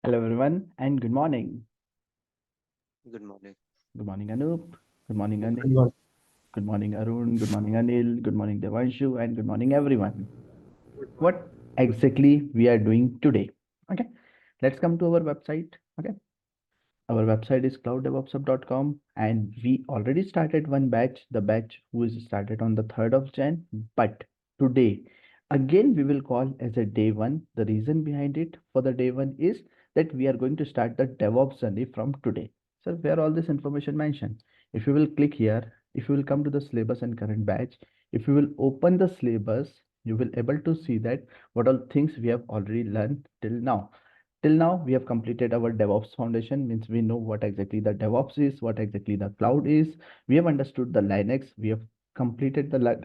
Hello everyone and good morning. Good morning. Good morning Anup. Good morning Good Anil. morning. Good morning Arun. Good morning Anil. Good morning Devanshu and good morning everyone. What exactly we are doing today? Okay, let's come to our website. Okay, our website is clouddevopsup.com and we already started one batch. The batch who is started on the 3rd of Jan. But today again we will call as a day one. The reason behind it for the day one is that we are going to start the DevOps journey from today. So where all this information mentioned. If you will click here, if you will come to the syllabus and current batch, if you will open the syllabus, you will able to see that what all things we have already learned till now. Till now we have completed our DevOps foundation, means we know what exactly the DevOps is, what exactly the cloud is. We have understood the Linux, we have completed the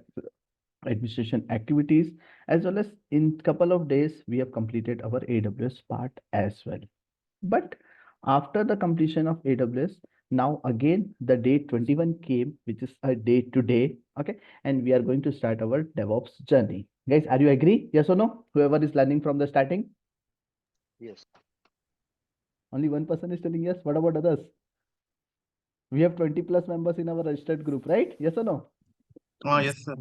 administration activities, as well as in couple of days we have completed our AWS part as well. But after the completion of AWS, now again the day 21 came, which is a day today. Okay, and we are going to start our DevOps journey. Guys, are you agree? Yes or no? Whoever is learning from the starting. Yes. Only one person is telling yes. What about others? We have 20 plus members in our registered group, right? Yes or no? Oh, yes, sir.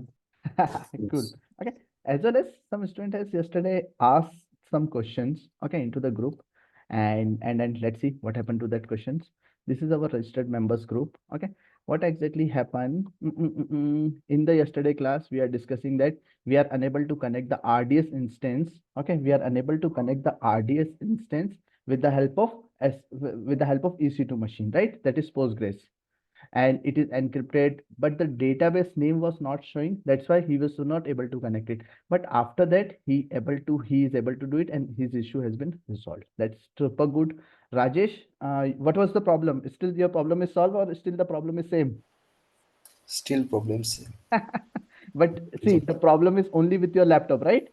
Cool. Yes. Okay. As well as some student has yesterday asked some questions, okay, into the group, and let's see what happened to that questions. This is our registered members group. Okay. What exactly happened? In the yesterday class, we are discussing that we are unable to connect the RDS instance. Okay, we are unable to connect the RDS instance with the help of with the help of EC2 machine, right? That is Postgres, and it is encrypted, but the database name was not showing. That's why he was not able to connect it. But after that he is able to do it, and his issue has been resolved. That's super good. Rajesh, what was the problem? Still your problem is solved, or still the problem is same? Still problems. But see, Yes, the problem is only with your laptop, right?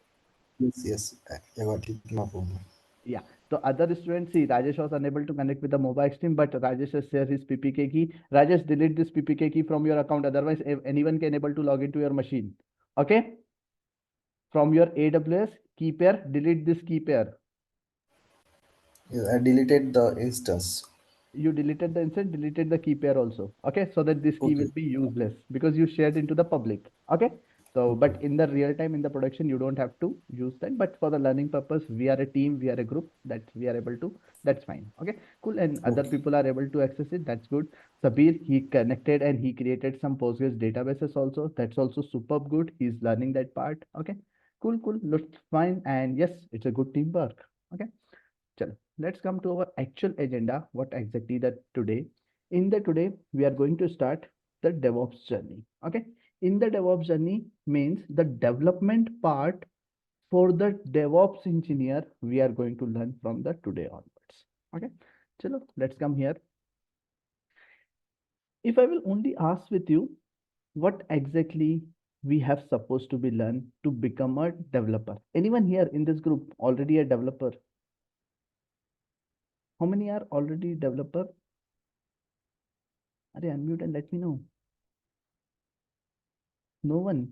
yes. I got it. No problem. Yeah. So other students, see, Rajesh was unable to connect with the mobile stream, but Rajesh has shared his PPK key. Rajesh, delete this PPK key from your account. Otherwise, anyone can able to log into your machine. Okay. From your AWS key pair, delete this key pair. Yes, I deleted the instance. You deleted the instance, deleted the key pair also. Okay. So that this key Okay. will be useless because you shared into the public. Okay. So, Okay. but in the real time, in the production, you don't have to use that. But for the learning purpose, we are a team, we are a group that we are able to. That's fine. Okay, cool. And other Okay. people are able to access it. That's good. Sabir, he connected and he created some Postgres databases also. That's also superb good. He's learning that part. Okay, cool, cool. Looks fine. And yes, it's a good teamwork. Okay, chalo. Let's come to our actual agenda. What exactly that today? In the today, we are going to start the DevOps journey. Okay. In the DevOps journey means the development part for the DevOps engineer, we are going to learn from the today onwards. Okay. Chalo, let's come here. If I will only ask with you, what exactly we have supposed to be learned to become a developer? Anyone here in this group already a developer? How many are already developer? Are unmute and let me know. No one.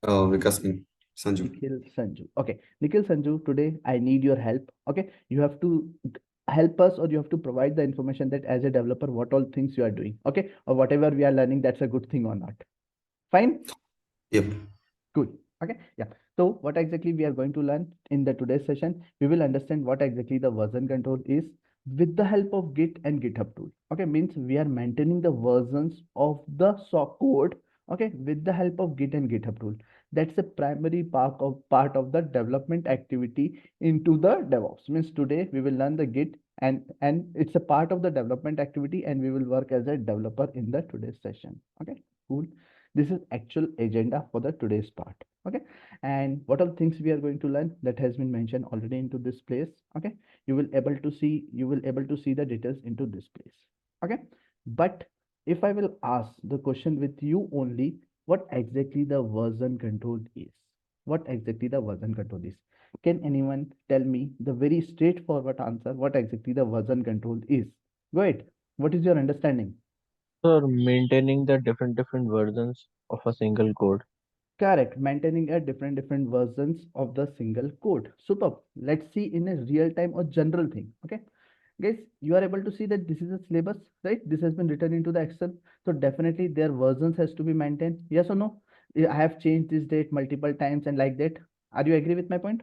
Vikas Singh, Sanju. Nikhil Sanju. Okay, Nikhil Sanju, today I need your help. Okay, you have to help us, or you have to provide the information that as a developer, what all things you are doing. Okay, or whatever we are learning, that's a good thing or not. Fine. Yep. Good. Okay. Yeah. So what exactly we are going to learn in the today's session? We will understand what exactly the version control is with the help of Git and GitHub tool. Okay, means we are maintaining the versions of the code. Okay, with the help of Git and GitHub tool. That's a primary part of the development activity into the DevOps. Means today we will learn the Git, and it's a part of the development activity, and we will work as a developer in the today's session. Okay, cool. This is actual agenda for the today's part. Okay, and what are things we are going to learn that has been mentioned already into this place. Okay, you will able to see the details into this place. Okay, but if I will ask the question with you only, what exactly the version control is? What exactly the version control is? Can anyone tell me the very straightforward answer? What exactly the version control is? Go ahead. What is your understanding? So maintaining the different versions of a single code. Correct. Maintaining a different versions of the single code. Superb. Let's see in a real time or general thing. Okay. Guys, you are able to see that this is a syllabus, right? This has been written into the Excel. So definitely their versions has to be maintained. Yes or no? I have changed this date multiple times and like that. Are you agree with my point?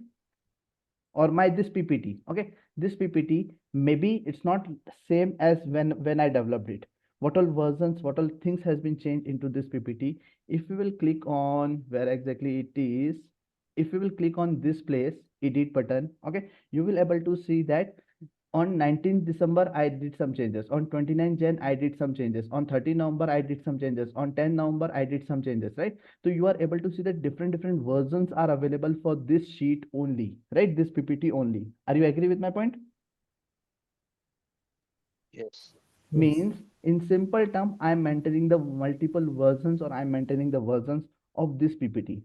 Or my this PPT. Okay, this PPT maybe it's not same as when I developed it. What all versions, what all things has been changed into this PPT. If we will click on where exactly it is, if we will click on this place, edit button, okay, you will able to see that on 19th December, I did some changes. On 29th Jan, I did some changes. On 30 November, I did some changes. On 10 November, I did some changes, right? So you are able to see that different versions are available for this sheet only, right? This PPT only. Are you agree with my point? Yes. Means in simple term, I'm maintaining the multiple versions or I'm maintaining the versions of this PPT.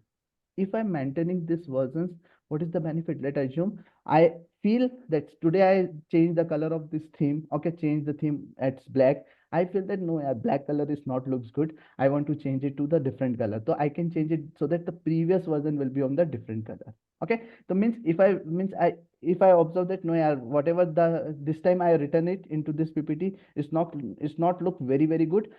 If I'm maintaining these versions, what is the benefit? Let's assume I feel that today I change the color of this theme. Okay, change the theme at black. I feel that no, black color is not looks good. I want to change it to the different color. So I can change it so that the previous version will be on the different color. Okay, so means if I observe that no, yeah, whatever the this time I written it into this PPT is not look very good.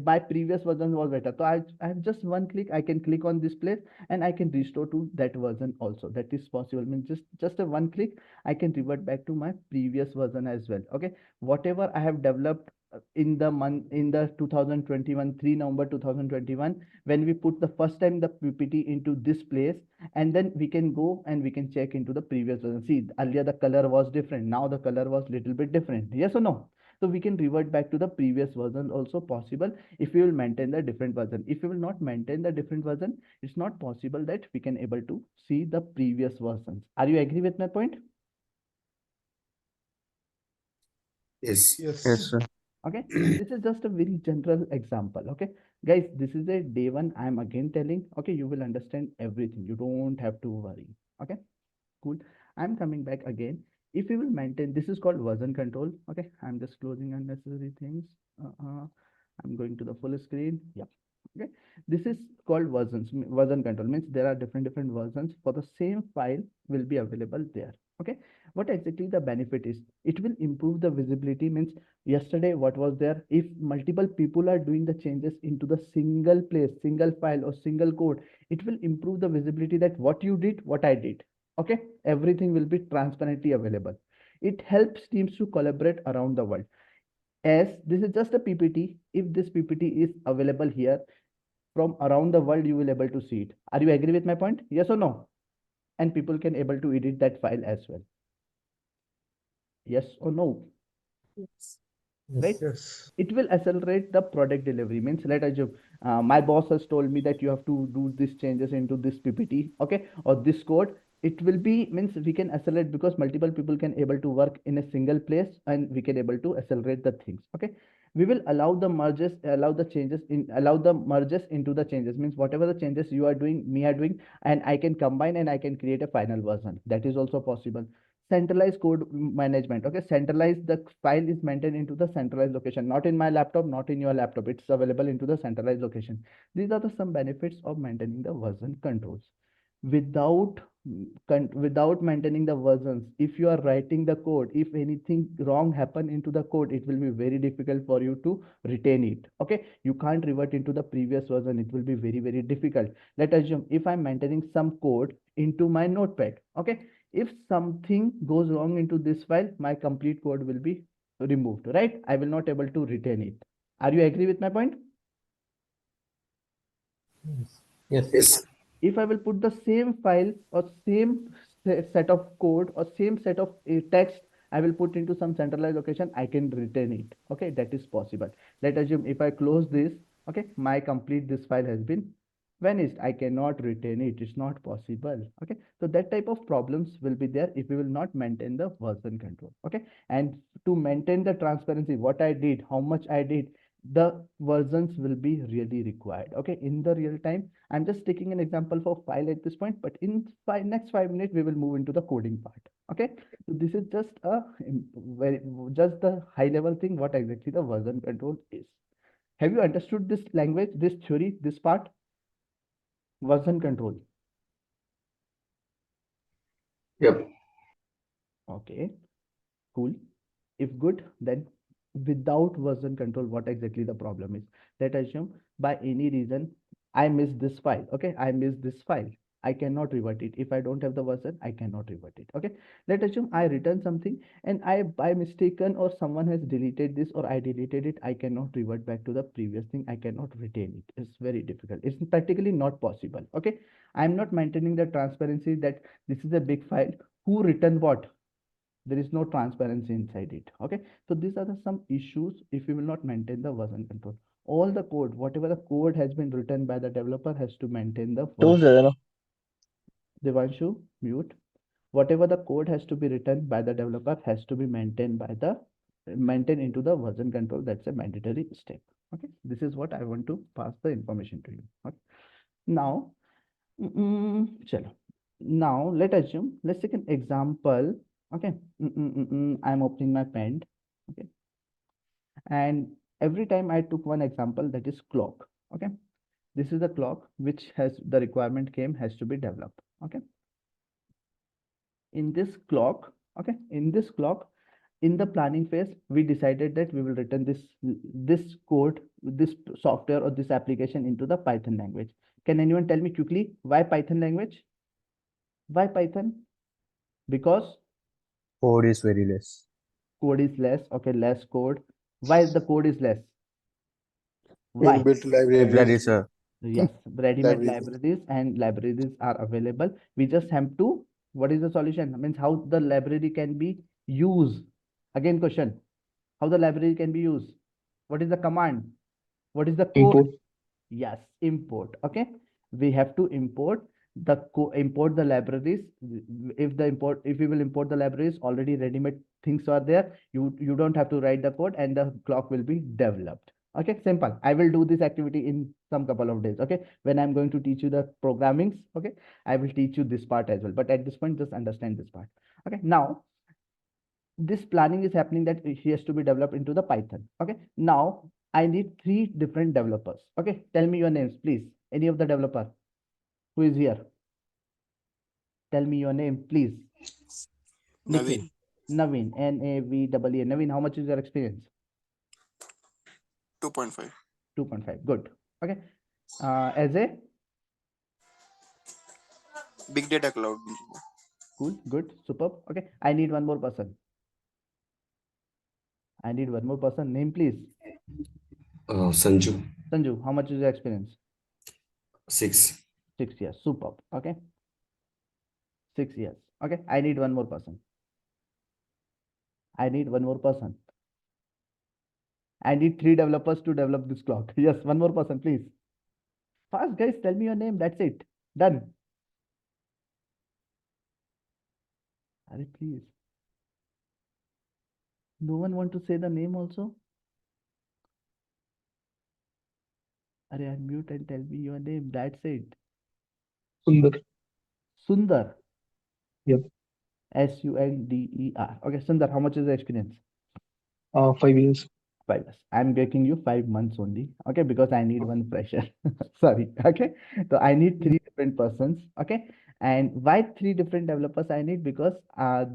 My previous version was better. So I have just one click. I can click on this place and I can restore to that version also. That is possible. I mean, just a one click, I can revert back to my previous version as well. Okay, whatever I have developed in the month in the 2021 3 November 2021, when we put the first time the PPT into this place, and then we can go and we can check into the previous version. See, earlier the color was different. Now the color was little bit different. Yes or no? So we can revert back to the previous version also possible if we will maintain the different version. If we will not maintain the different version, it's not possible that we can able to see the previous versions. Are you agree with my point? Yes. Yes. Yes, sir. Okay, this is just a very general example. Okay, guys, this is a day one. I'm again telling. Okay, you will understand everything. You don't have to worry. Okay, cool. I'm coming back again. If we will maintain, this is called version control. Okay, I'm just closing unnecessary things. I'm going to the full screen. Yeah. Okay, this is called version control means there are different versions for the same file will be available there. Okay, what exactly the benefit is? It will improve the visibility. Means yesterday what was there, if multiple people are doing the changes into the single place, single file or single code, it will improve the visibility that what you did, what I did. Okay, everything will be transparently available. It helps teams to collaborate around the world. As this is just a PPT, if this PPT is available here from around the world, you will able to see it. Are you agree with my point? Yes or no? And people can able to edit that file as well. Yes or no? Yes. Right? Yes. It will accelerate the product delivery. Means let us assume my boss has told me that you have to do these changes into this PPT, okay, or this code. It will be means we can accelerate because multiple people can able to work in a single place and we can able to accelerate the things. Okay, we will allow the merges, allow the merges into the changes. Means whatever the changes you are doing, me are doing, and I can combine and I can create a final version. That is also possible. Centralized code management. Okay, centralized, the file is maintained into the centralized location, not in my laptop, not in your laptop. It's available into the centralized location. These are the some benefits of maintaining the version controls. Without without maintaining the versions, if you are writing the code, if anything wrong happen into the code, it will be very difficult for you to retain it. Okay, you can't revert into the previous version. It will be very difficult. Let us assume if I'm maintaining some code into my notepad. Okay, if something goes wrong into this file, my complete code will be removed, right? I will not able to retain it. Are you agree with my point? Yes. Yes. If I will put the same file or same set of code or same set of text, I will put into some centralized location, I can retain it. Okay, that is possible. Let assume if I close this, okay, my complete this file has been vanished. I cannot retain it. It's not possible. Okay, so that type of problems will be there if we will not maintain the version control. Okay, and to maintain the transparency, what I did, how much I did, the versions will be really required. Okay, in the real time, I'm just taking an example for file at this point, but in next 5 minutes, we will move into the coding part. Okay, so this is just a very just the high level thing, what exactly the version control is. Have you understood this language, this theory, this part? Version control. Yep. Okay, cool. If good, then without version control, what exactly the problem is? Let us assume by any reason I miss this file. Okay, I miss this file. I cannot revert it. If I don't have the version, I cannot revert it. Okay, let us assume I return something and I by mistaken or someone has deleted this or I deleted it. I cannot revert back to the previous thing. I cannot retain it. It's very difficult. It's practically not possible. Okay, I'm not maintaining the transparency that this is a big file. Who returned what? There is no transparency inside it. Okay, so these are some issues if we will not maintain the version control. All the code, whatever the code has been written by the developer, has to maintain the version. Devanshu, mute. Whatever the code has to be written by the developer has to be maintained by the maintained into the version control. That's a mandatory step. Okay, this is what I want to pass the information to you. Okay, now chalo. Now let us assume, let's take an example. Okay, I'm opening my pen. Okay, and every time I took one example, that is clock. Okay, this is the clock which has the requirement came has to be developed. Okay, in this clock, okay, in this clock, in the planning phase, we decided that we will return this code, this software or this application into the Python language. Can anyone tell me quickly why Python language? Why Python? Because Code is very less. code is less. Okay, less code. Why the code is less? Why? Inbuilt libraries. Libraries, sir. Yes, ready-made Libraries. libraries and libraries are available. We just have to, what is the solution? Means how the library can be used. Again, question, how the library can be used? What is the command? What is the code? Import. Yes, import. Okay, we have to import import the libraries. If we will import the libraries, already ready-made things are there. You don't have to write the code and the clock will be developed. Okay, simple. I will do this activity in some couple of days. Okay, when I'm going to teach you the programmings. Okay, I will teach you this part as well. But at this point, just understand this part. Okay, now this planning is happening that he has to be developed into the Python. Okay, now I need 3 different developers. Okay, tell me your names, please. Any of the developer who is here? Tell me your name, please. Nikhil. Naveen. N-A-V-E-E. Naveen, how much is your experience? 2.5. 2.5. Good. Okay. As a Big data cloud engineer. cool, good, superb. Okay. I need one more person. I need one more person. Name, please. Sanju. Sanju, how much is your experience? 6. 6 years. Superb. Okay. 6 years. Okay. I need one more person. I need one more person. I need 3 developers to develop this clock. Yes, one more person, please. Fast, guys, tell me your name. That's it. Done. Are please. No one want to say the name also? Are unmute and tell me your name. That's it. Sundar. Sundar. Yep. Sunder. Okay, Sundar, how much is the experience? 5 years. 5 years. I'm getting you 5 months only. Okay, because I need one fresher. Sorry. Okay. So I need 3 different persons. Okay. And why 3 different developers I need? Because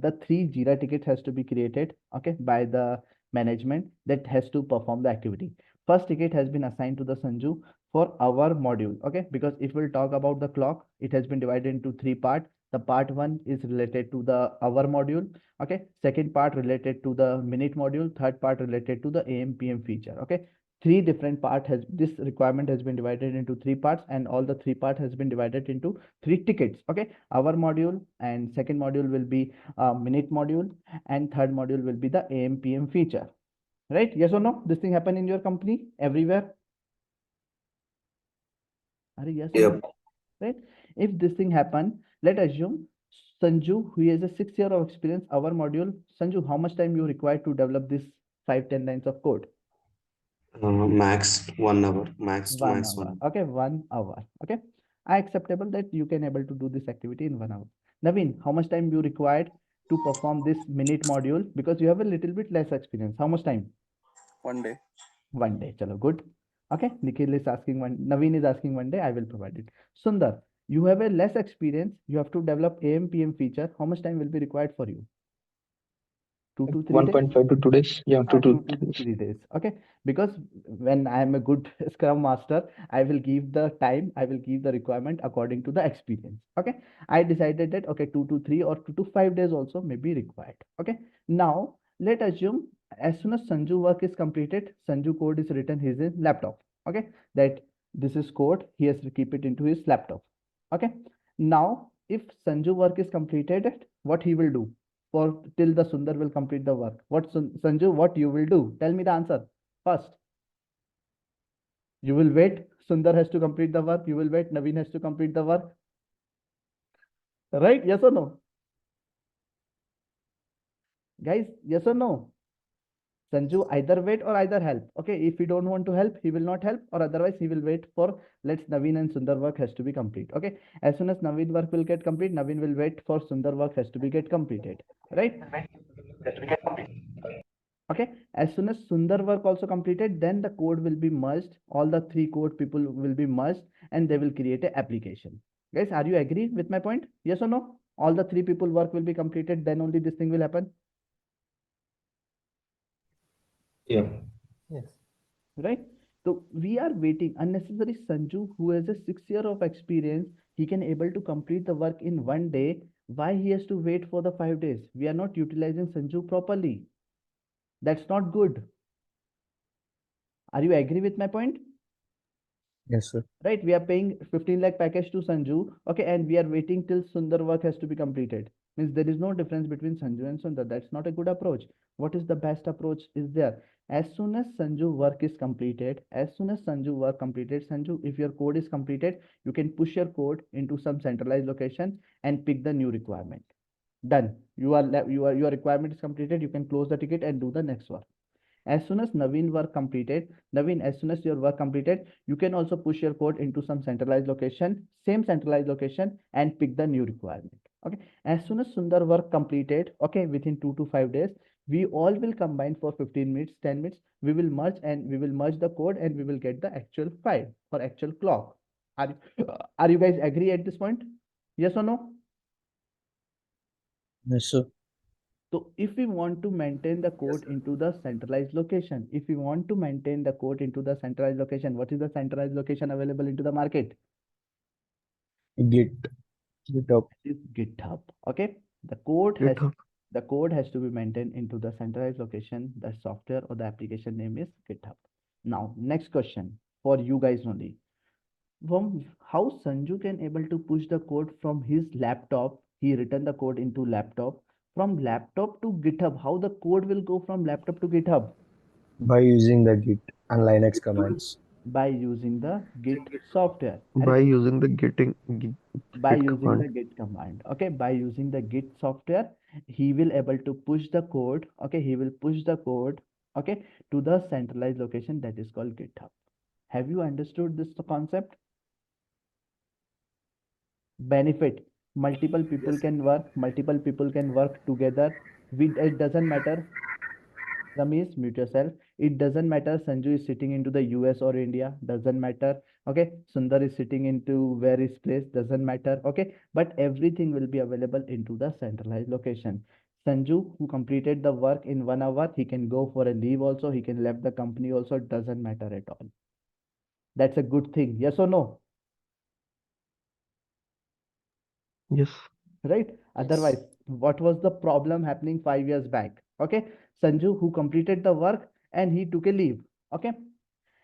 the 3 Jira tickets has to be created, okay, by the management that has to perform the activity. First ticket has been assigned to the Sanju for our module. Okay, because if we'll talk about the clock, it has been divided into 3 parts. The part 1 is related to the hour module. Okay, second part related to the minute module, third part related to the AM/PM feature. Okay, 3 different part has this requirement has been divided into 3 parts, and all the 3 part has been divided into 3 tickets. Okay, our module and second module will be minute module, and third module will be the AM/PM feature. Right? Yes or no? This thing happen in your company everywhere? Are yes or no? Yep. Right? If this thing happen, let assume Sanju, who has a 6 year of experience, our module. Sanju, how much time you require to develop this 5-10 lines of code? Max 1 hour. Max to 1 max hour. 1. Okay, 1 hour. Okay, I acceptable that you can able to do this activity in 1 hour. Naveen, how much time you required to perform this minute module? Because you have a little bit less experience. How much time? 1 day. 1 day. Chalo, good. Okay, Nikhil is asking Naveen is asking one day, I will provide it. Sundar, you have a less experience, you have to develop AM PM feature. How much time will be required for you? 2 to 3 days? 1.5 to 2 days. Yeah, 2 to 2 to 3 days. 3 days. Okay, because when I am a good Scrum Master, I will give the time, I will give the requirement according to the experience. Okay, I decided that okay, 2 to 3 or 2 to 5 days also may be required. Okay, now let assume as soon as Sanju work is completed, Sanju code is written his laptop. Okay, that this is code, he has to keep it into his laptop. Okay, now if Sanju work is completed, what he will do? For till the Sundar will complete the work. What Sanju, what you will do? Tell me the answer first. You will wait. Sundar has to complete the work. You will wait. Naveen has to complete the work. Right? Yes or no? Guys, yes or no? Sanju either wait or either help. Okay, if he don't want to help, he will not help, or otherwise he will wait for let's Naveen and Sundar work has to be complete. Okay, as soon as Naveen work will get complete, Naveen will wait for Sundar work has to be get completed. Right? Okay, as soon as Sundar work also completed, then the code will be merged. All the three code people will be merged and they will create an application. Guys, are you agree with my point? Yes or no? All the three people work will be completed, then only this thing will happen. Yeah. Yes. Right? So we are waiting unnecessary. Sanju, who has a 6 year of experience, he can able to complete the work in one day. Why he has to wait for the 5 days? We are not utilizing Sanju properly. That's not good. Are you agree with my point? Yes, sir. Right, we are paying 15 lakh package to Sanju. Okay, and we are waiting till Sundar work has to be completed. Means there is no difference between Sanju and Sundar. That's not a good approach. What is the best approach is there? As soon as Sanju work is completed, as soon as Sanju work completed, Sanju, if your code is completed, you can push your code into some centralized location and pick the new requirement. Done. Your requirement is completed, you can close the ticket and do the next work. As soon as Naveen work completed, Naveen, as soon as your work completed, you can also push your code into some centralized location, same centralized location, and pick the new requirement. Okay. As soon as Sundar work completed, okay, within 2 to 5 days, we all will combine for 15 minutes, 10 minutes. We will merge and we will merge the code and we will get the actual file or actual clock. Are you guys agree at this point? Yes or no? Yes, sir. So if we want to maintain the code into the centralized location, if we want to maintain the code into the centralized location, what is the centralized location available into the market? GitHub. Is GitHub. Okay. The code has GitHub. the code has to be maintained into the centralized location. The software or the application name is GitHub. Now, next question for you guys only. From how Sanju can able to push the code from his laptop, he written the code into laptop, from laptop to GitHub. How the code will go from laptop to GitHub? By using the Git and Linux commands. By using the Git software. By Correct? using the By git using the command. Git command. Okay, by using the Git software, he will able to push the code. Okay, he will push the code. Okay, to the centralized location that is called GitHub. Have you understood this concept? Benefit: multiple people can work. Multiple people can work together. It doesn't matter. Ramesh, mute yourself. It doesn't matter. Sanju is sitting into the US or India. Doesn't matter. Okay. Sundar is sitting into where is place. Doesn't matter. Okay. But everything will be available into the centralized location. Sanju, who completed the work in 1 hour, he can go for a leave also. He can left the company also. Doesn't matter at all. That's a good thing. Yes or no? Yes. Right? Otherwise, what was the problem happening 5 years back? Okay. Sanju, who completed the work and he took a leave. Okay.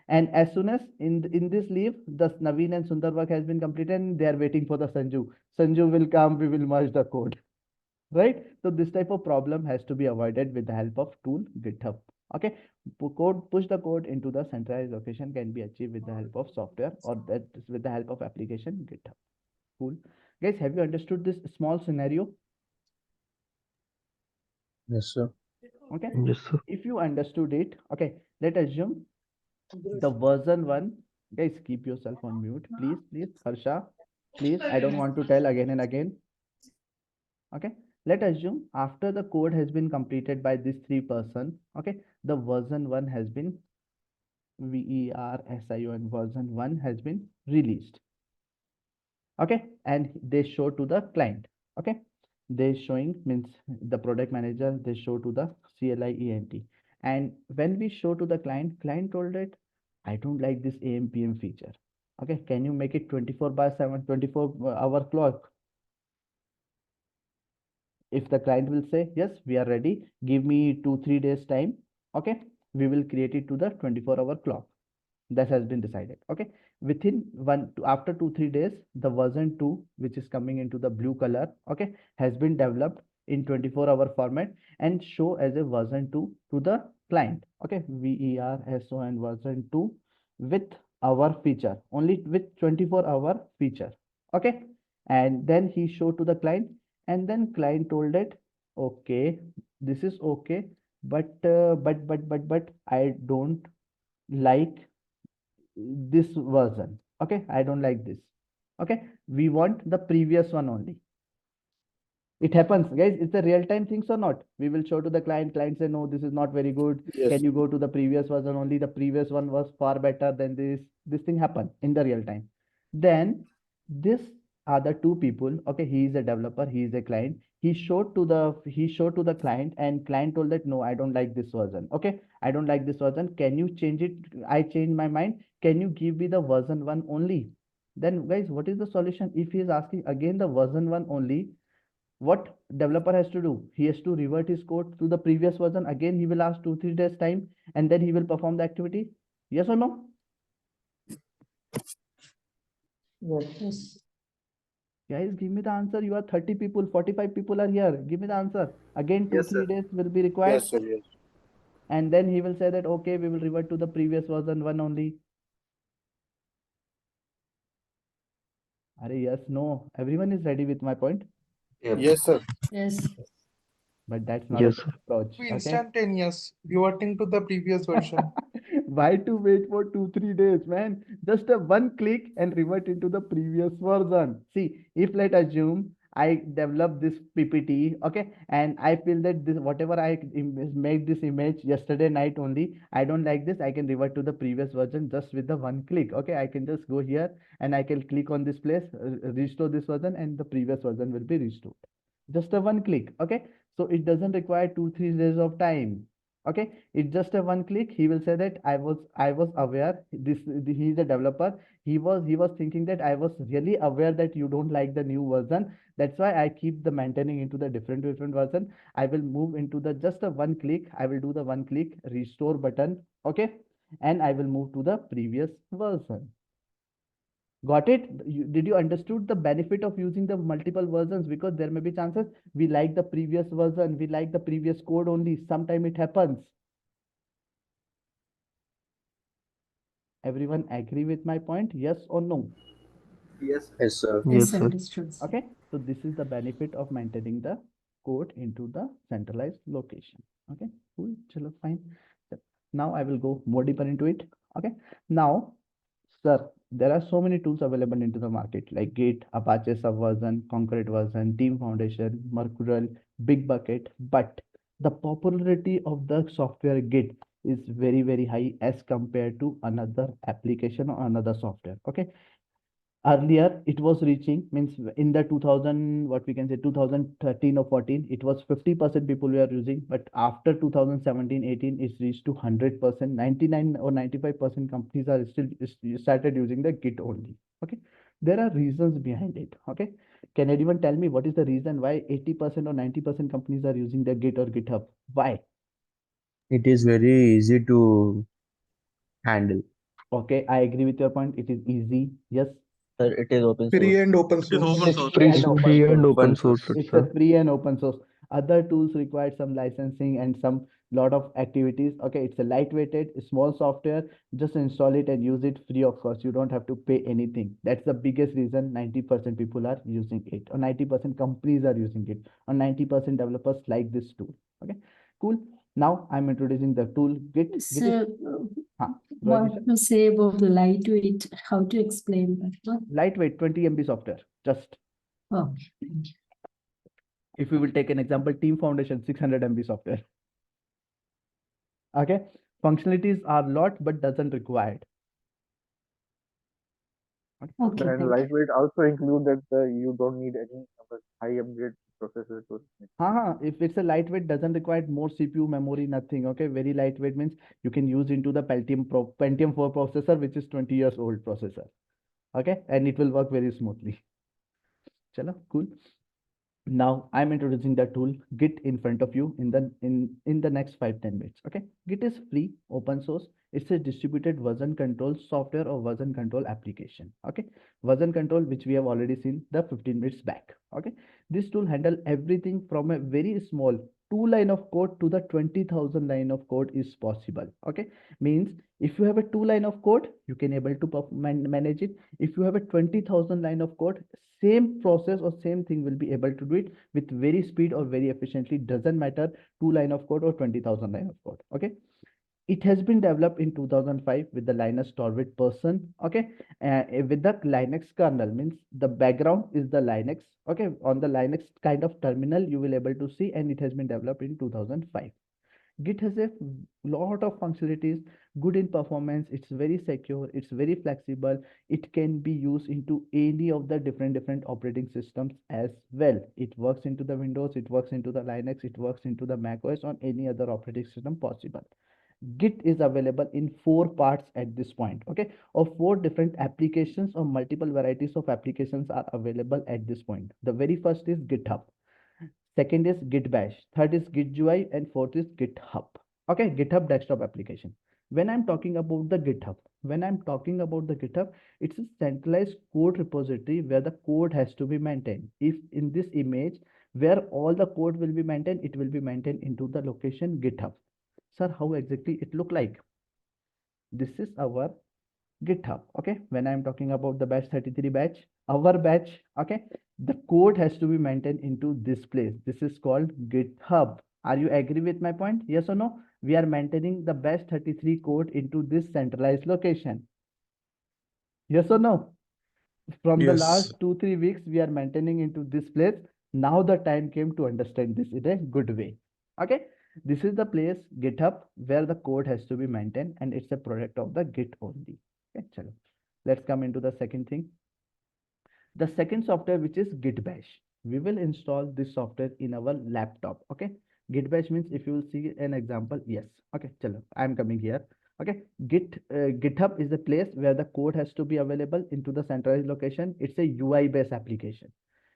And as soon as in this leave, the Naveen and Sundar work has been completed and they are waiting for the Sanju. Sanju will come, we will merge the code. Right? So this type of problem has to be avoided with the help of tool GitHub. Okay. Push the code into the centralized location can be achieved with the help of software or that is with the help of application GitHub. Cool. Guys, have you understood this small scenario? Yes, sir. Okay. Yes, sir. If you understood it, okay, let's assume the version 1. Guys, keep yourself on mute, please. Harsha, please, I don't want to tell again and again. Okay, let assume after the code has been completed by this 3 person, okay, the version 1 has been VERSION version 1 has been released. Okay, and they show to the client. Okay, they showing means the product manager, they show to the CLIENT. And when we show to the client told it, I don't like this AMPM feature. Okay, can you make it 24/7, 24-hour clock? If the client will say, yes, we are ready, give me 2-3 days time. Okay, we will create it to the 24-hour clock. That has been decided. Okay, within after 2-3 days, the version 2, which is coming into the blue color, okay, has been developed in 24-hour format and show as a version 2 to the client. Okay, VERSON version 2 with our feature, only with 24-hour feature. Okay, and then he showed to the client, and then client told it, okay, this is okay, but I don't like this version. Okay, I don't like this. Okay, we want the previous one only. It happens, guys. It's a real-time things or not? We will show to the client. Client say, no, this is not very good. Yes. Can you go to the previous version only? The previous one was far better than this. This thing happen in the real time. Then this are the two people. Okay, he is a developer. He is a client. He showed to the client, and client told that, no, I don't like this version. Okay, I don't like this version. Can you change it? I changed my mind. Can you give me the version 1 only? Then guys, what is the solution? If he is asking again the version 1 only, what developer has to do? He has to revert his code to the previous version. Again, he will ask 2-3 days time, and then he will perform the activity. Yes or no? Yes. Guys, give me the answer. You are 30 people, 45 people are here. Give me the answer. Again, 2-3 days will be required. Yes, sir. Yes. And then he will say that, okay, we will revert to the previous version 1 only. Yes, no. Everyone is ready with my point. Yep. Yes, sir. Yes. But that's not Yes, a sir. good approach. To Okay. instantaneous, reverting to the previous version. Why to wait for 2-3 days, man? Just a one click and revert into the previous version. See, if let's assume I develop this PPT, okay, and I feel that this whatever I made this image yesterday night only, I don't like this, I can revert to the previous version just with the one click. Okay, I can just go here and I can click on this place, restore this version, and the previous version will be restored. Just a one click. Okay, so it doesn't require 2-3 days of time. Okay, it's just a one click. He will say that I was aware he is a developer. He was thinking that I was really aware that you don't like the new version. That's why I keep the maintaining into the different version. I will move into the just a one click. I will do the one click restore button. Okay, and I will move to the previous version. Got it? Did you understood the benefit of using the multiple versions? Because there may be chances we like the previous version, we like the previous code only. Sometime it happens. Everyone agree with my point? Yes or no? Yes, sir. Yes, Yes, sir. understood. Okay, so this is the benefit of maintaining the code into the centralized location. Okay, cool, chalo, fine. Now I will go more deeper into it. Okay, now, sir, there are so many tools available into the market like Git, Apache Subversion, Concrete Version, Team Foundation, Mercurial, Bitbucket, but the popularity of the software Git is very high as compared to another application or another software. Okay, earlier it was reaching means in the 2000 what we can say 2013 or 14 it was 50% people were using, but after 2017-18 it's reached to 100%. 99 or 95% companies are still started using the Git only. Okay, there are reasons behind it. Okay, can anyone tell me what is the reason why 80% or 90% companies are using the Git or GitHub? Why? It is very easy to handle. Okay, I agree with your point. It is easy. Yes. Sir, it is open Free source. and open It is source. open It's source. free and Free and open source, It's a sir. free and open source. Other tools require some licensing and some lot of activities. Okay, it's a lightweighted, small software. Just install it and use it free of cost. You don't have to pay anything. That's the biggest reason 90% people are using it, or 90% companies are using it, or 90% developers like this tool. Okay, cool. Now I'm introducing the tool Git. Git is So, Huh, what to say about lightweight? How to explain that? lightweight 20 MB software. Just Okay, thank you. if we will take an example, Team Foundation 600 MB software. Okay, Functionalities are lot, but doesn't required. Okay, And thank you. lightweight also include that you don't need any high upgrade processor to. If it's a lightweight, doesn't require more CPU, memory, nothing. Okay, very lightweight means you can use into the Pentium 4 processor, which is 20 years old processor. Okay, and it will work very smoothly. Chalo, cool. Now I'm introducing the tool Git in front of you in the next 5-10 minutes. Okay, Git is free, open source. It's a distributed version control software or version control application. Okay, version control, which we have already seen the 15 minutes back. Okay, this tool handle everything from a very small 2 line of code to the 20,000 line of code is possible. Okay, means if you have a 2 line of code, you can able to manage it. If you have a 20,000 line of code, same process or same thing will be able to do it with very speed or very efficiently. Doesn't matter 2 line of code or 20,000 line of code. Okay, it has been developed in 2005 with the Linus Torvalds person. Okay, with the Linux kernel, means the background is the Linux. Okay, on the Linux kind of terminal you will able to see, and it has been developed in 2005. Git has a lot of functionalities, good in performance, it's very secure, it's very flexible, it can be used into any of the different operating systems as well. It works into the Windows, it works into the Linux, it works into the Mac OS, on any other operating system possible. Git is available in 4 parts at this point, okay, or 4 different applications or multiple varieties of applications are available at this point. The very first is GitHub. Second is Git Bash, third is Git GUI, and fourth is GitHub. Okay, GitHub desktop application. When I'm talking about the GitHub, it's a centralized code repository where the code has to be maintained. If in this image where all the code will be maintained, it will be maintained into the location GitHub. Sir, how exactly it look like? This is our GitHub. Okay, when I'm talking about the Batch-33 batch, our batch, okay, the code has to be maintained into this place. This is called GitHub. Are you agree with my point? Yes or no? We are maintaining the Batch-33 code into this centralized location. Yes or no? From the last 2-3 weeks, we are maintaining into this place. Now the time came to understand this in a good way. Okay, this is the place GitHub where the code has to be maintained, and it's a product of the Git only. Okay, chalo. Let's come into the second thing. The second software, which is Git Bash. We will install this software in our laptop. Okay, Git Bash means, if you will see an example, yes. Okay, chalo, I'm coming here. Okay, GitHub is the place where the code has to be available into the centralized location. It's a UI based application.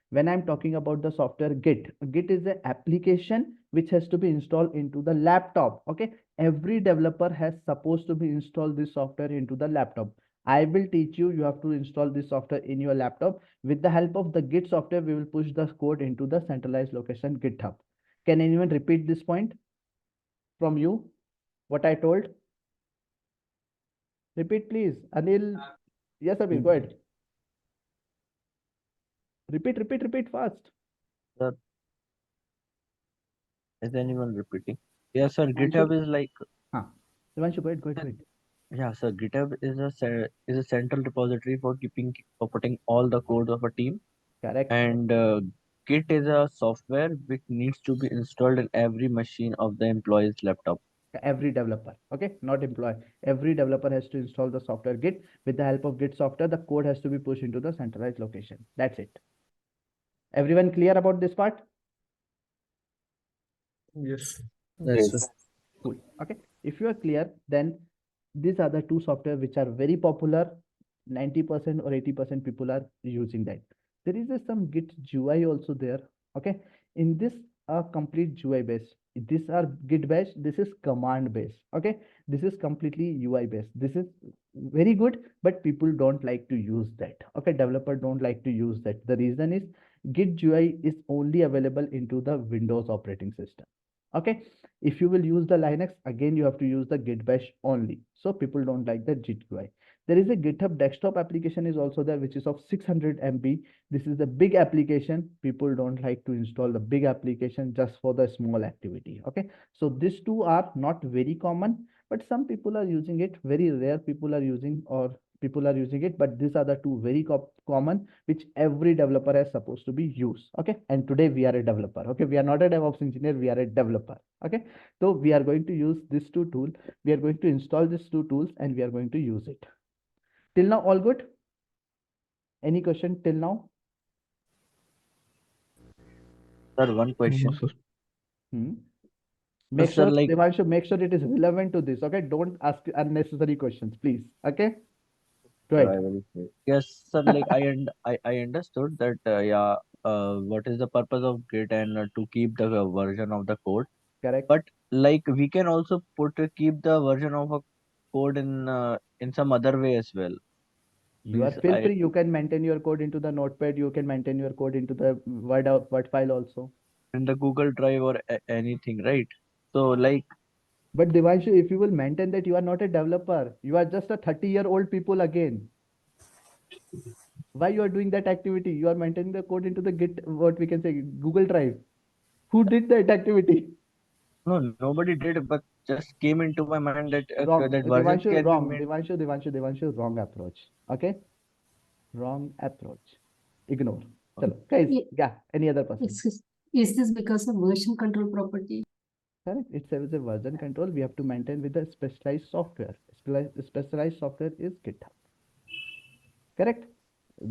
When I'm talking about the software Git is an application which has to be installed into the laptop. Okay, every developer has supposed to be installed this software into the laptop. I will teach you, you have to install this software in your laptop. With the help of the Git software, we will push the code into the centralized location GitHub. Can anyone repeat this point from you, what I told? Repeat please. Anil. Yes, Abhi, go ahead. Repeat fast. Sir, is anyone repeating? Yeah, sir. GitHub is like. Devanshu, go ahead. Yeah, sir. GitHub is a central repository for putting all the code of a team. Correct. And Git is a software which needs to be installed in every machine of the employee's laptop. Every developer, okay, not employee. Every developer has to install the software Git. With the help of Git software, the code has to be pushed into the centralized location. That's it. Everyone clear about this part? Yes. Yes. Cool. Okay, if you are clear, then these are the 2 software which are very popular. 90% or 80% people are using that. There is some Git GUI also there. Okay, in this complete GUI based. These are Git Bash. This is command based. Okay, this is completely UI based. This is very good, but people don't like to use that. Okay, developer don't like to use that. The reason is Git GUI is only available into the Windows operating system. Okay, if you will use the Linux, again you have to use the Git Bash only. So people don't like the Git GUI. There is a GitHub desktop application is also there, which is of 600 MB. This is the big application. People don't like to install the big application just for the small activity. Okay, so these 2 are not very common, but some people are using it. Very rare people are using it, but these are the 2 very common which every developer is supposed to be used. Okay, and today we are a developer. Okay, we are not a DevOps engineer, we are a developer. Okay, so we are going to use these two tools. We are going to install these two tools and we are going to use it. Till now, all good? Any question till now? Sir, one No, question. sir. Hmm. So, Make sir, sure, like, Devanshu, make sure it is relevant to this. Okay, don't ask unnecessary questions, please. Okay, go I ahead. will say. Yes, sir, like I understood that yeah, what is the purpose of Git and to keep the version of the code. Correct. But like we can also keep the version of a code in some other way as well. You are Means feel free. You can maintain your code into the notepad. You can maintain your code into the Word file also. in the Google Drive or anything, right? So like But Devanshu, if you will maintain that, you are not a developer. You are just a 30-year-old people again. Why you are doing that activity? You are maintaining the code into the Git, what we can say, Google Drive. Who did that activity? no, nobody did, but just came into my mind that Wrong. that versions Devanshu, can be wrong. made. Devanshu, wrong approach. Okay? Wrong approach. Ignore. Chalo. Guys, Ye- yeah, any other person? Is this because of version control property? Correct. It's a version control. We have to maintain with the specialized software. Specialized software is GitHub. Correct?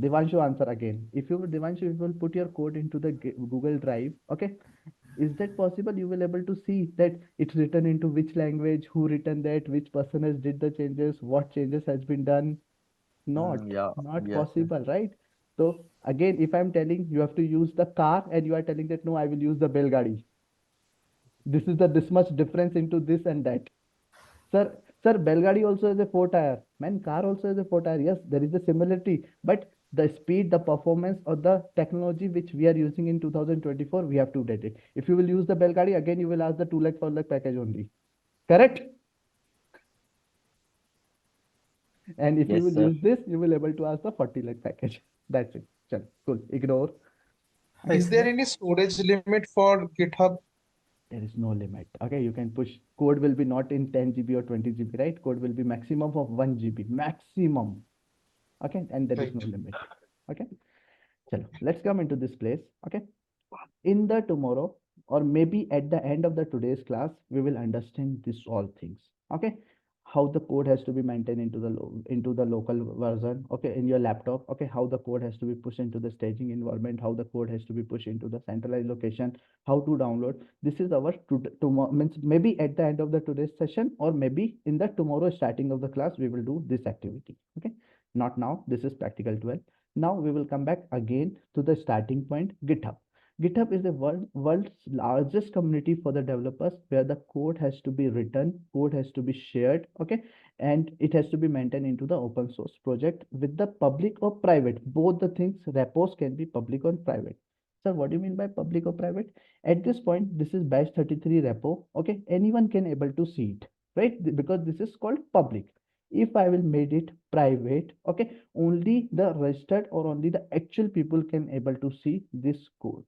Devanshu, answer again. Devanshu, if you will put your code into the Google Drive, okay, is that possible? You will able to see that it's written into which language, who written that, which person has did the changes, what changes has been done. Yeah, Not yes, yes. possible, right? So again, if I'm telling you have to use the car and you are telling that no, I will use the belgadi. This much difference into this and that. Sir, belgadi also has a four tire. Man, car also has a four tire. Yes, there is a similarity, but the speed, the performance, or the technology which we are using in 2024, we have to get it. If you will use the belgadi, again you will ask the 2 lakh 4 lakh package only. Correct? And if you Yes, will sir. use this, you will able to ask the 40 lakh package. That's it. Chal, cool. Ignore. Is there any storage limit for GitHub? There is no limit. Okay, you can push. Code will be not in 10 GB or 20 GB, right? Code will be maximum of 1 GB. Maximum. Okay, and there is no Right. limit. Okay. Chalo, let's come into this place. Okay. In the tomorrow, or maybe at the end of the today's class, we will understand this all things. Okay, how the code has to be maintained into the into the local version, okay, in your laptop. Okay, how the code has to be pushed into the staging environment, how the code has to be pushed into the centralized location, how to download. This is our tomorrow, means maybe at the end of the today's session, or maybe in the tomorrow starting of the class, we will do this activity. Okay, not now. This is practical 12. Now we will come back again to the starting point, GitHub. GitHub is the world's largest community for the developers, where the code has to be written, code has to be shared, okay, and it has to be maintained into the open source project with the public or private. Both the things, repos can be public or private. Sir, what do you mean by public or private? At this point, this is Batch-33 repo, okay, anyone can able to see it, right? Because this is called public. If I will made it private, okay, only the registered or only the actual people can able to see this code.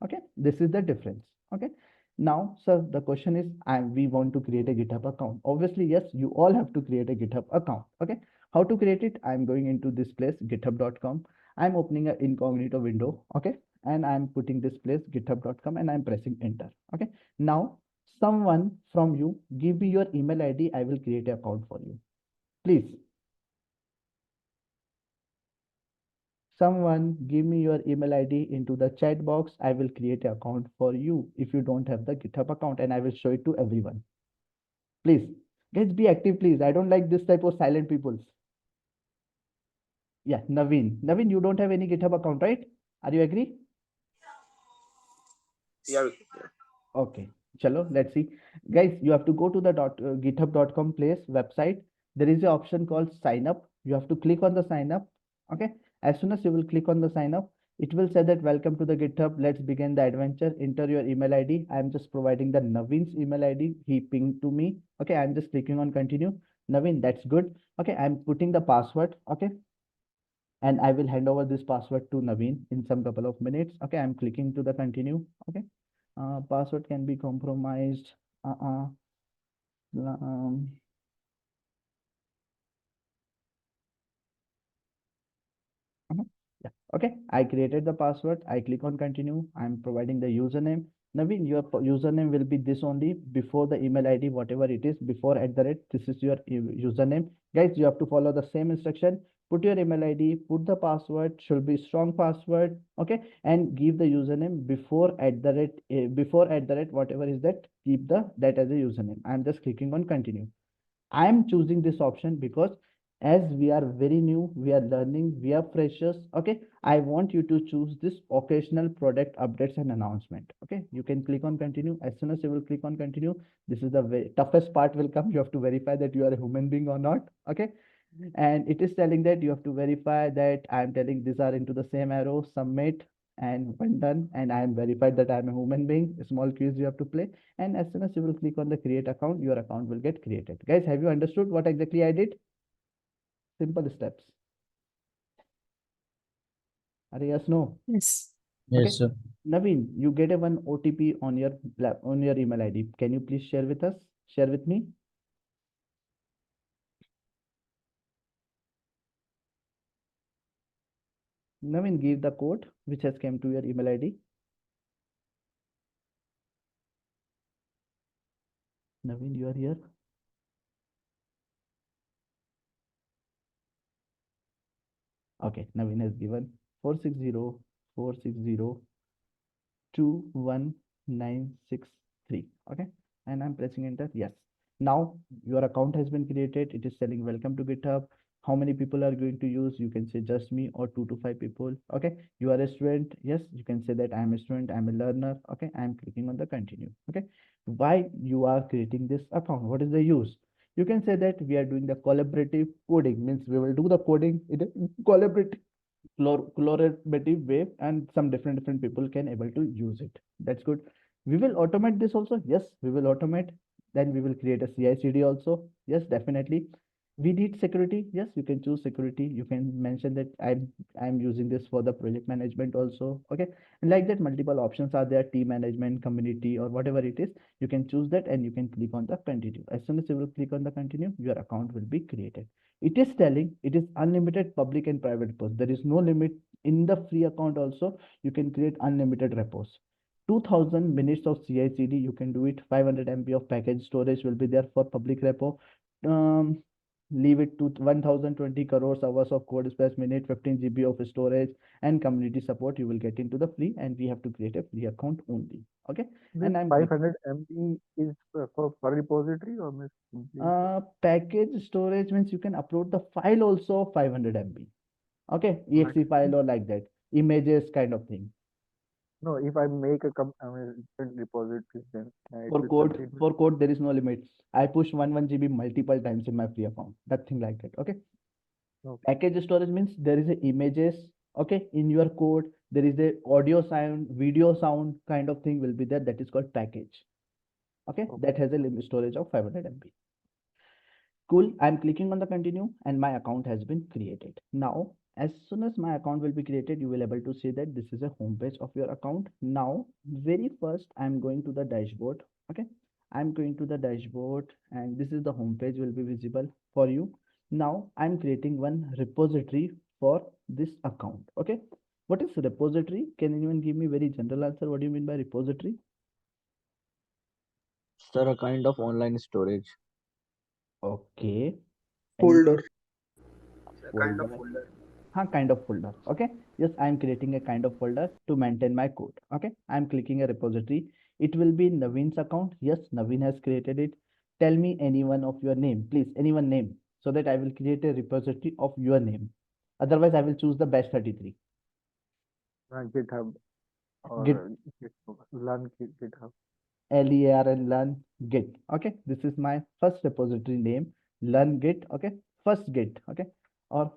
Okay, this is the difference. Okay, now sir, the question is, we want to create a GitHub account. Obviously, yes, you all have to create a GitHub account. Okay, how to create it? I'm going into this place, github.com. I'm opening an incognito window. Okay, and I'm putting this place, github.com, and I'm pressing enter. Okay, now someone from you give me your email ID. I will create an account for you, please. Someone give me your email ID into the chat box. I will create an account for you if you don't have the GitHub account, and I will show it to everyone. Please, guys, be active, please. I don't like this type of silent people. Yeah, Naveen. Naveen, you don't have any GitHub account, right? Are you agree? Yeah. Okay. Chalo, let's see. Guys, you have to go to the github.com place website. There is an option called sign up. You have to click on the sign up. Okay. As soon as you will click on the sign up, it will say that welcome to the GitHub. Let's begin the adventure. Enter your email ID. I'm just providing the Naveen's email ID. He pinged to me. Okay. I'm just clicking on continue. Naveen, that's good. Okay. I'm putting the password. Okay. And I will hand over this password to Naveen in some couple of minutes. Okay. I'm clicking to the continue. Okay. Password can be compromised. Um, yeah. Okay, I created the password. I click on continue. I'm providing the username. Naveen, your username will be this only before the email ID, whatever it is, before @ this is your username. Guys, you have to follow the same instruction. Put your email ID, put the password, should be strong password, okay, and give the username before @ whatever is that, keep that as a username. I'm just clicking on continue. I'm choosing this option because as we are very new, we are learning, we are freshers. Okay, I want you to choose this occasional product updates and announcement. Okay, you can click on continue. As soon as you will click on continue, this is the very toughest part will come. You have to verify that you are a human being or not. Okay, and it is telling that you have to verify that I'm telling these are into the same arrow, submit, and when done, and I am verified that I'm a human being. A small quiz you have to play, and as soon as you will click on the create account, your account will get created. Guys, have you understood what exactly I did? Simple steps. Are yes, no? Yes. Okay. Yes, sir. Naveen, you get a one OTP on your email ID. Can you please share with us? Share with me. Naveen, give the code which has come to your email ID. Naveen, you are here. Okay, Naveen has given 460 okay, and I'm pressing enter. Yes, now your account has been created. It is telling welcome to GitHub. How many people are going to use? You can say just me or 2 to 5 people. Okay, you are a student. Yes, you can say that I'm a student, I'm a learner. Okay, I'm clicking on the continue. Okay, why you are creating this account? What is the use? You can say that we are doing the collaborative coding, means we will do the coding in a collaborative way, and some different people can able to use it. That's good. We will automate this also. Yes, we will automate. Then we will create a CI/CD also. Yes, definitely. We need security. Yes, you can choose security. You can mention that I'm using this for the project management also. Okay, and like that, multiple options are there: team management, community, or whatever it is. You can choose that, and you can click on the continue. As soon as you will click on the continue, your account will be created. It is telling it is unlimited public and private repos. There is no limit in the free account also. You can create unlimited repos. 2000 minutes of CI/CD, you can do it. 500 MB of package storage will be there for public repo. Um, leave it to 1020 crores hours of code space minute, 15 GB of storage, and community support. You will get into the free, and we have to create a free account only. Okay, This and I'm 500 MB is for per repository or miss complete? package storage means you can upload the file also of 500 MB. Okay, But exe file or like that, images kind of thing. no, if I make I mean, different repositories, then it For will code, continue. for code, there is no limit. I push 1 GB multiple times in my free account. Nothing like that. Okay. Okay. Package storage means there is a images. Okay, in your code, there is a audio sound, video sound kind of thing will be there. That is called package. Okay, Okay. that has a limit storage of 500 MB. Cool. I'm clicking on the continue, and my account has been created. Now, as soon as my account will be created, you will able to see that this is a home page of your account. Now, very first, I'm going to the dashboard. Okay. I'm going to the dashboard, and this is the home page will be visible for you. Now, I'm creating one repository for this account. Okay. What is repository? Can anyone give me very general answer? What do you mean by repository? Sir, a kind of online storage. Okay. Folder. Folder. Kind of folder. Okay. Yes, I'm creating a kind of folder to maintain my code. Okay. I'm clicking a repository. It will be Naveen's account. Yes, Naveen has created it. Tell me anyone of your name, please. Anyone name, so that I will create a repository of your name. Otherwise, I will choose the Batch-33. GitHub Git, or learn GitHub. LER and learn Git. Okay. This is my first repository name. Learn Git. Okay. First Git. Okay. Or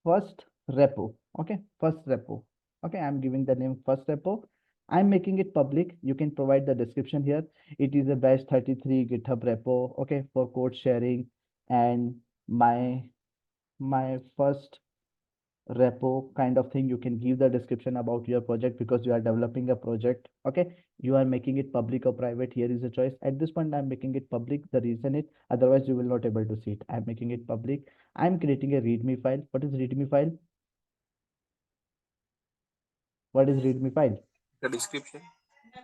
first repo. Okay, first repo. Okay, I'm giving the name first repo. I'm making it public. You can provide the description here. It is a Batch-33 GitHub repo. Okay, for code sharing, and my first repo kind of thing. You can give the description about your project because you are developing a project. Okay, you are making it public or private. Here is a choice. At this point, I'm making it public. The reason is otherwise you will not able to see it. I'm making it public. I'm creating a readme file. What is readme file? What is readme file? The description.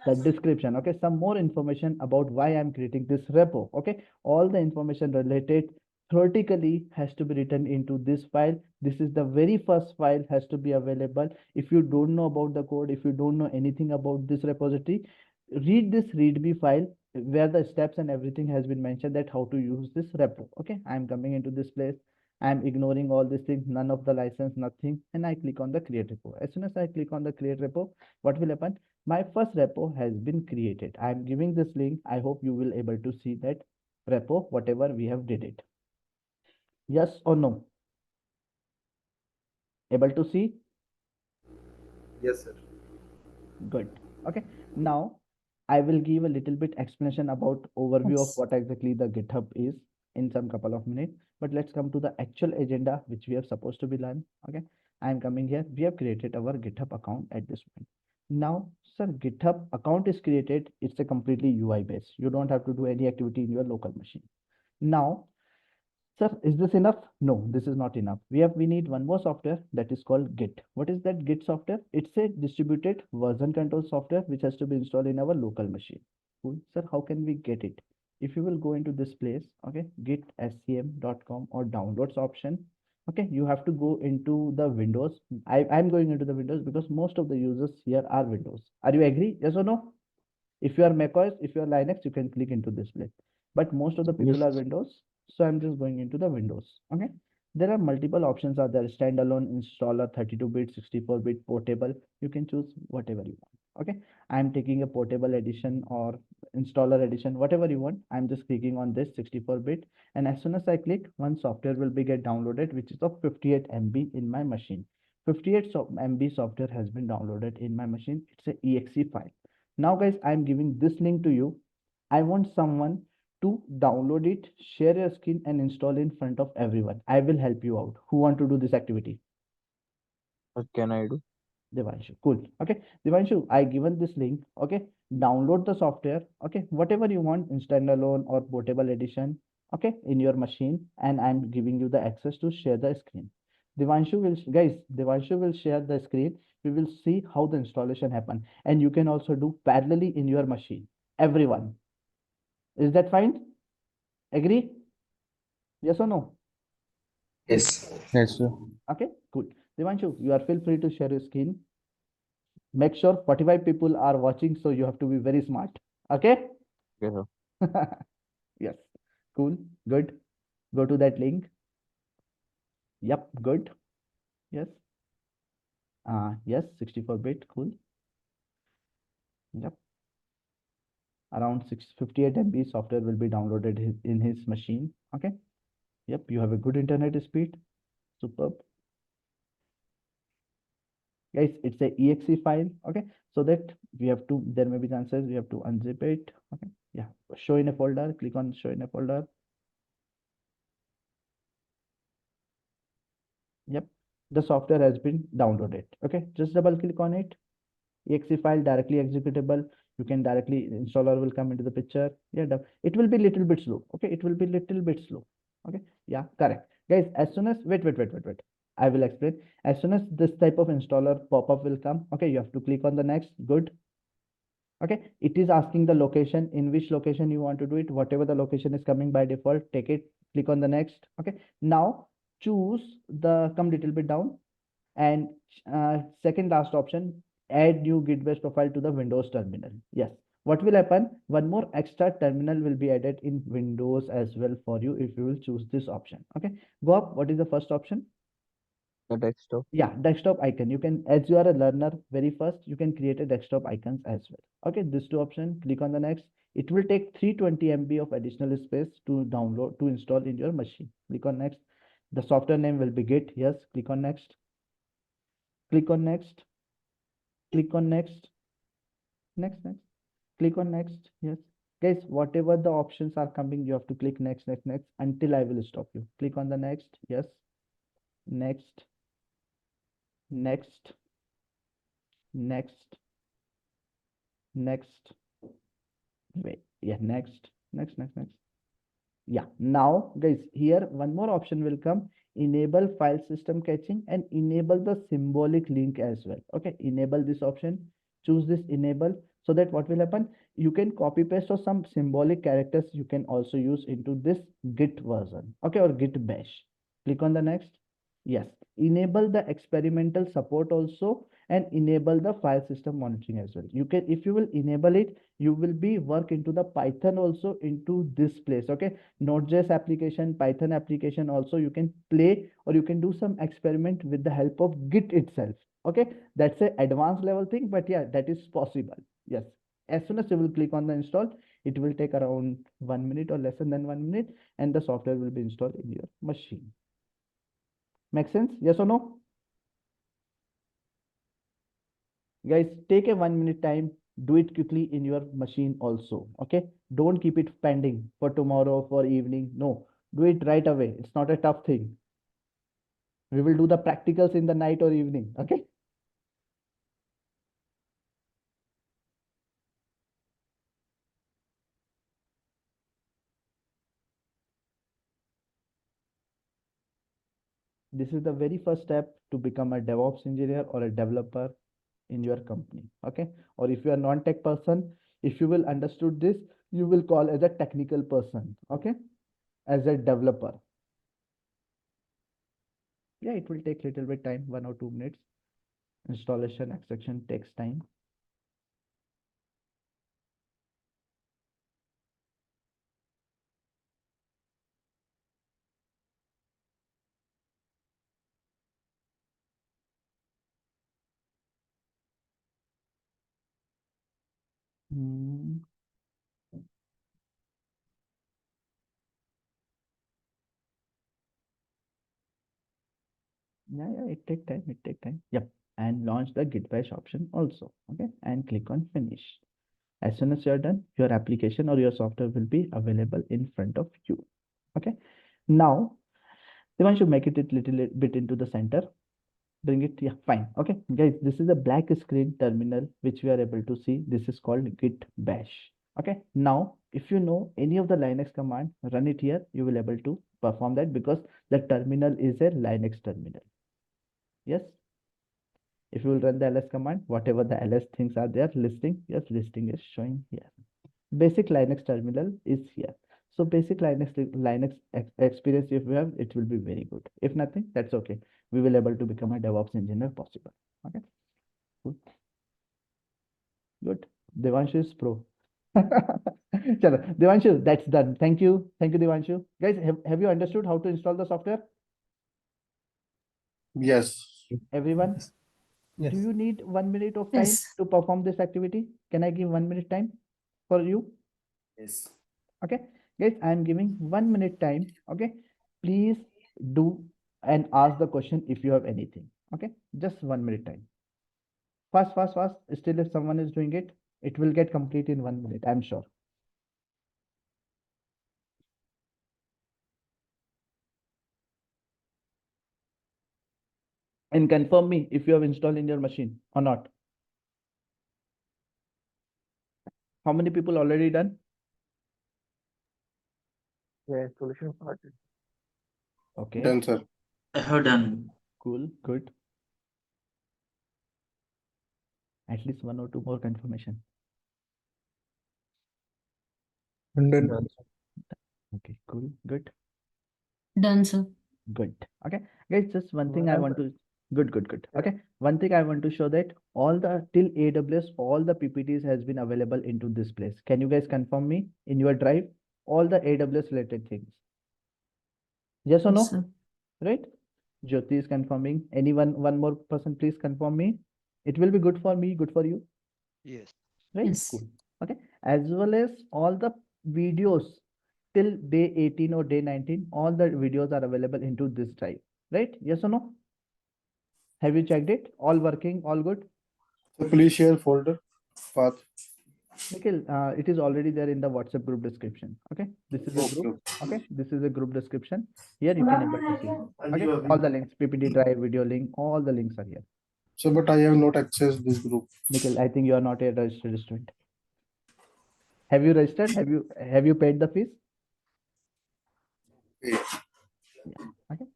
the description, okay, some more information about why I'm creating this repo, okay. All the information related theoretically has to be written into this file. This is the very first file has to be available. If you don't know about the code, if you don't know anything about this repository, read this readme file where the steps and everything has been mentioned that how to use this repo, okay. I'm coming into this place, I'm ignoring all these things, none of the license, nothing, and I click on the create repo. As soon as I click on the create repo, what will happen? My first repo has been created. I'm giving this link. I hope you will able to see that repo, whatever we have did it. Yes or no? Able to see? Yes, sir. Good. Okay. Now I will give a little bit explanation about overview of what exactly the GitHub is in some couple of minutes. But let's come to the actual agenda which we are supposed to be learn. Okay. I'm coming here. We have created our GitHub account at this point. Now, sir, GitHub account is created. It's a completely UI based. You don't have to do any activity in your local machine. Now, sir, is this enough? No, this is not enough. We need one more software that is called Git. What is that Git software? It's a distributed version control software which has to be installed in our local machine. Cool. Sir, how can we get it? If you will go into this place, okay, gitscm.com or downloads option. Okay, you have to go into the Windows. I'm going into the Windows because most of the users here are Windows. Are you agree? Yes or no? If you are macOS, if you are Linux, you can click into this place. But most of the people are Windows. So I'm just going into the Windows. Okay. There are multiple options are there. Standalone installer, 32-bit, 64-bit, portable. You can choose whatever you want. Okay. I'm taking a portable edition or installer edition, whatever you want. I'm just clicking on this 64-bit. And as soon as I click, one software will be get downloaded, which is of 58 MB in my machine. 58 MB software has been downloaded in my machine. It's a exe file. Now, guys, I'm giving this link to you. I want someone to download it, share your screen and install in front of everyone. I will help you out. Who want to do this activity? What can I do? Devanshu. Cool. Okay. Devanshu, I given this link. Okay. Download the software. Okay. Whatever you want, standalone or portable edition. Okay. In your machine. And I'm giving you the access to share the screen. Devanshu will share the screen. We will see how the installation happen. And you can also do parallelly in your machine. Everyone. Is that fine? Agree? Yes or no? Yes. Yes, sir. Okay, cool. Devanshu, you are feel free to share your screen. Make sure 45 people are watching, so you have to be very smart. Okay? Okay, sir. Yes. Cool. Good. Go to that link. Yep. Good. Yes. Yes. 64-bit. Cool. Yep. Around 658 MB software will be downloaded in his machine. Okay. Yep. You have a good internet speed. Superb. Guys, it's a exe file. Okay. So that we have to, there may be chances we have to unzip it. Okay. Yeah. Show in a folder. Click on show in a folder. Yep. The software has been downloaded. Okay. Just double click on it. Exe file directly executable. You can directly installer will come into the picture. Yeah. It will be little bit slow. Okay. It will be little bit slow. Okay. Yeah. Correct. Guys, as soon as wait. I will explain. As soon as this type of installer pop-up will come, okay, you have to click on the next. Good. Okay, it is asking the location, in which location you want to do it. Whatever the location is coming by default, take it, click on the next. Okay, now choose the come little bit down and second last option, add new git-based profile to the Windows terminal. Yes. What will happen? One more extra terminal will be added in Windows as well for you if you will choose this option. Okay, go up. What is the first option? The desktop. Yeah, desktop icon. You can, as you are a learner, very first, you can create a desktop icons as well. Okay, this two option, click on the next. It will take 320 MB of additional space to download, to install in your machine. Click on next. The software name will be Git. Yes, click on next. Click on next. Click on next. Next. Click on next. Yes. Guys, whatever the options are coming, you have to click next until I will stop you. Click on the next. Yes. Next. Next. Wait, yeah, next. Yeah, now guys, here one more option will come, enable file system caching and enable the symbolic link as well. Okay, enable this option, choose this enable. So that what will happen, you can copy paste or some symbolic characters you can also use into this Git version, okay, or Git bash. Click on the next. Yes, enable the experimental support also, and enable the file system monitoring as well. You can, if you will enable it, you will be work into the Python also into this place, okay. Node.js application, Python application also you can play, or you can do some experiment with the help of Git itself, okay. That's a advanced level thing, but yeah, that is possible. Yes, as soon as you will click on the install, it will take around 1 minute or less than 1 minute, and the software will be installed in your machine. Make sense? Yes or no? Guys, take a 1 minute time, do it quickly in your machine also, okay. Don't keep it pending for tomorrow, for evening. No, do it right away. It's not a tough thing. We will do the practicals in the night or evening, okay. This is the very first step to become a DevOps engineer or a developer in your company, okay. Or if you are non-tech person, if you will understood this, you will call as a technical person, okay, as a developer. Yeah, it will take little bit time, 1 or 2 minutes. Installation extraction takes time. Yeah, it take time. Yep. And launch the Git bash option also, okay, and click on finish. As soon as you're done, your application or your software will be available in front of you, okay. Now Devan should make it a little bit into the center. Bring it. Yeah, fine. Okay, guys, this is a black screen terminal which we are able to see. This is called Git bash. Okay, now if you know any of the Linux command, run it here. You will able to perform that because the terminal is a Linux terminal. Yes. If you will run the ls command, whatever the ls things are there, listing, yes, listing is showing here. Basic Linux terminal is here. So basic Linux experience, if you have, it will be very good. If nothing, that's okay. We will able to become a DevOps engineer possible. Okay. Good. Devanshu is pro. Chalo, Devanshu, that's done. Thank you. Thank you, Devanshu. Guys, have you understood how to install the software? Yes. Everyone? Yes. Do you need 1 minute of time Yes. to perform this activity? Can I give 1 minute time for you? Yes. Okay, guys, I am giving 1 minute time. Okay, please do and ask the question if you have anything. Okay, just 1 minute time. Fast. Still, if someone is doing it, it will get complete in 1 minute, I'm sure. And confirm me if you have installed in your machine or not. How many people already done? Yeah, installation part. Okay. Done, sir. I have done. Cool, good. At least 1 or 2 more confirmation. Done. Okay, cool, good. Done, sir. Good. Okay, guys, just one thing I Done, want sir. to. Good. Yeah. Okay, one thing I want to show that all the till AWS, all the PPTs has been available into this place. Can you guys confirm me in your drive all the AWS related things? Yes or Yes, no? sir. Right? Jyoti is confirming. Anyone, one more person, please confirm me. It will be good for me, good for you. Yes. Right? Yes. Cool. Okay. As well as all the videos till day 18 or day 19, all the videos are available into this drive. Right? Yes or no? Have you checked it? All working, all good? So please share folder path. Nikhil, it is already there in the WhatsApp group description. Okay. This is a group. Okay. This is a group description. Here you can able to see. Okay. All the links, PPT drive, video link, all the links are here. So, but I have not accessed this group. Nikhil, I think you are not a registered student. Have you registered? Have you paid the fees? Wait. Yeah. Okay.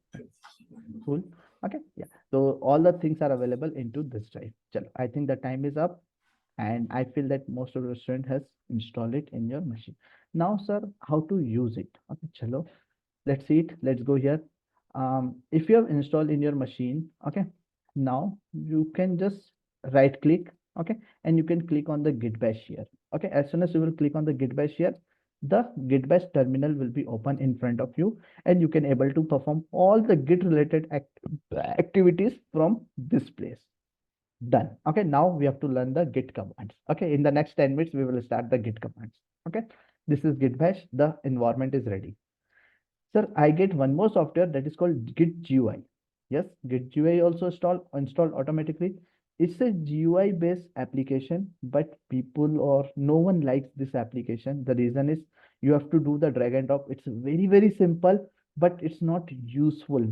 Cool. Okay. Yeah. So all the things are available into this drive. Chalo, I think the time is up. And I feel that most of the student has installed it in your machine. Now, sir, how to use it? Okay, chalo, let's see it. Let's go here. If you have installed in your machine, okay, now you can just right click, okay, and you can click on the git bash here. Okay, as soon as you will click on the git bash here, the git bash terminal will be open in front of you, and you can able to perform all the git related activities from this place. Done. Okay, now we have to learn the git commands. Okay, in the next 10 minutes we will start the git commands. Okay, this is git bash. The environment is ready. Sir, I get one more software that is called Git GUI. Yes, Git GUI also installed automatically. It's a GUI based application, but people or no one likes this application. The reason is you have to do the drag and drop. It's very simple, but it's not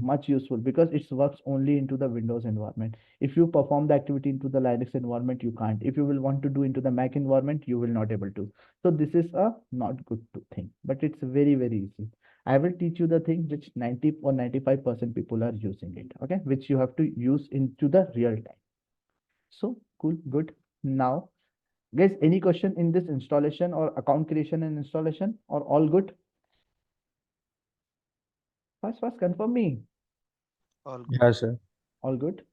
much useful, because it works only into the Windows environment. If you perform the activity into the Linux environment, you can't. If you will want to do into the Mac environment, you will not able to. So this is a not good thing, but it's very easy. I will teach you the thing which 90 or 95% people are using it, okay, which you have to use into the real time. So cool, good. Now, guys, any question in this installation or account creation and installation, or all good? First, confirm me. All good. Yeah, sir. All good.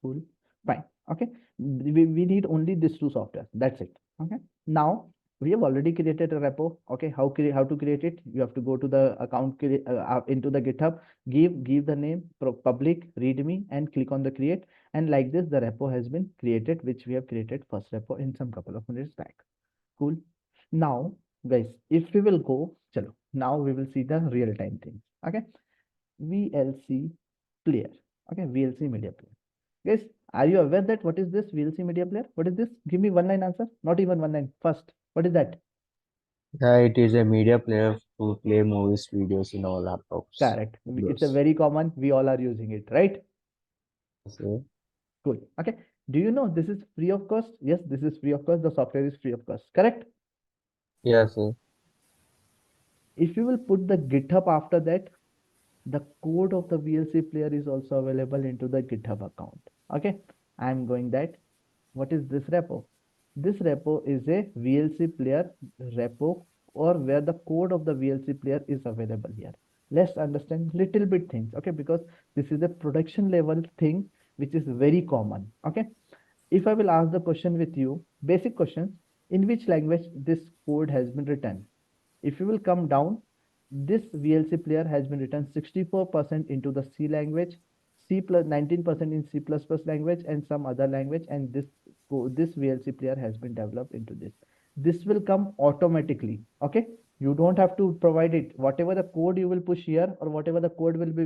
Cool. Fine. Okay. We need only these two software. That's it. Okay. Now we have already created a repo. Okay. How to create it? You have to go to the account into the GitHub, give the name public readme and click on the create. And like this, the repo has been created, which we have created first repo in some couple of minutes back. Cool. Now, guys, if we will go, chalo, now we will see the real time things. Okay. VLC player. Okay. VLC media player. Guys, are you aware that what is this VLC media player? What is this? Give me one line answer. Not even one line. First, what is that? Yeah, it is a media player to play movies, videos in our laptops. Correct. It's a Yes. very common. We all are using it, right? Sir. Cool. Okay. Do you know this is free of cost? Yes, this is free of cost. The software is free of cost. Correct. Yeah, sir. If you will put the GitHub after that, the code of the VLC player is also available into the GitHub account. Okay. I'm going that. What is this repo? This repo is a VLC player repo, or where the code of the VLC player is available here. Let's understand little bit things, okay? Because this is a production level thing, which is very common, okay? If I will ask the question with you, basic questions, in which language this code has been written? If you will come down, this VLC player has been written 64% into the C language, C plus 19% in C++ language, and some other language, and this VLC player has been developed into this. This will come automatically, okay? You don't have to provide it. Whatever the code you will push here, or whatever the code will be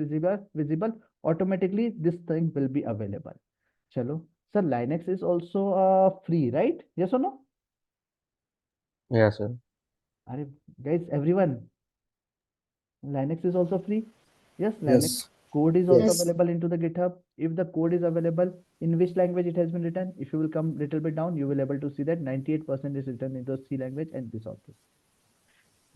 visible, automatically this thing will be available. Chalo. Sir, Linux is also free, right? Yes or no? Yeah, sir. Guys, everyone, Linux is also free. Yes, Linux Yes. code is also Yes. available into the GitHub. If the code is available, in which language it has been written, if you will come little bit down, you will able to see that 98% is written in the C language, and this also.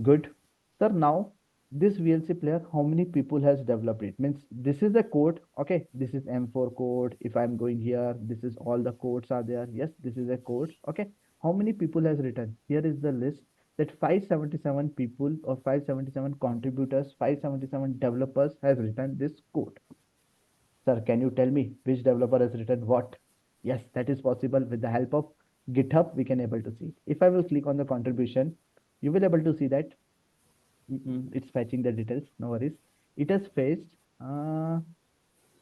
Good. Sir, now this VLC player, how many people has developed it? Means this is a code. Okay, this is M4 code. If I'm going here, this is all the codes are there. Yes, this is a code. Okay, how many people has written? Here is the list that 577 people or 577 contributors, 577 developers has written this code. Sir, can you tell me which developer has written what? Yes, that is possible. With the help of GitHub, we can able to see. If I will click on the contribution, you will able to see that it's fetching the details. No worries. It has fetched.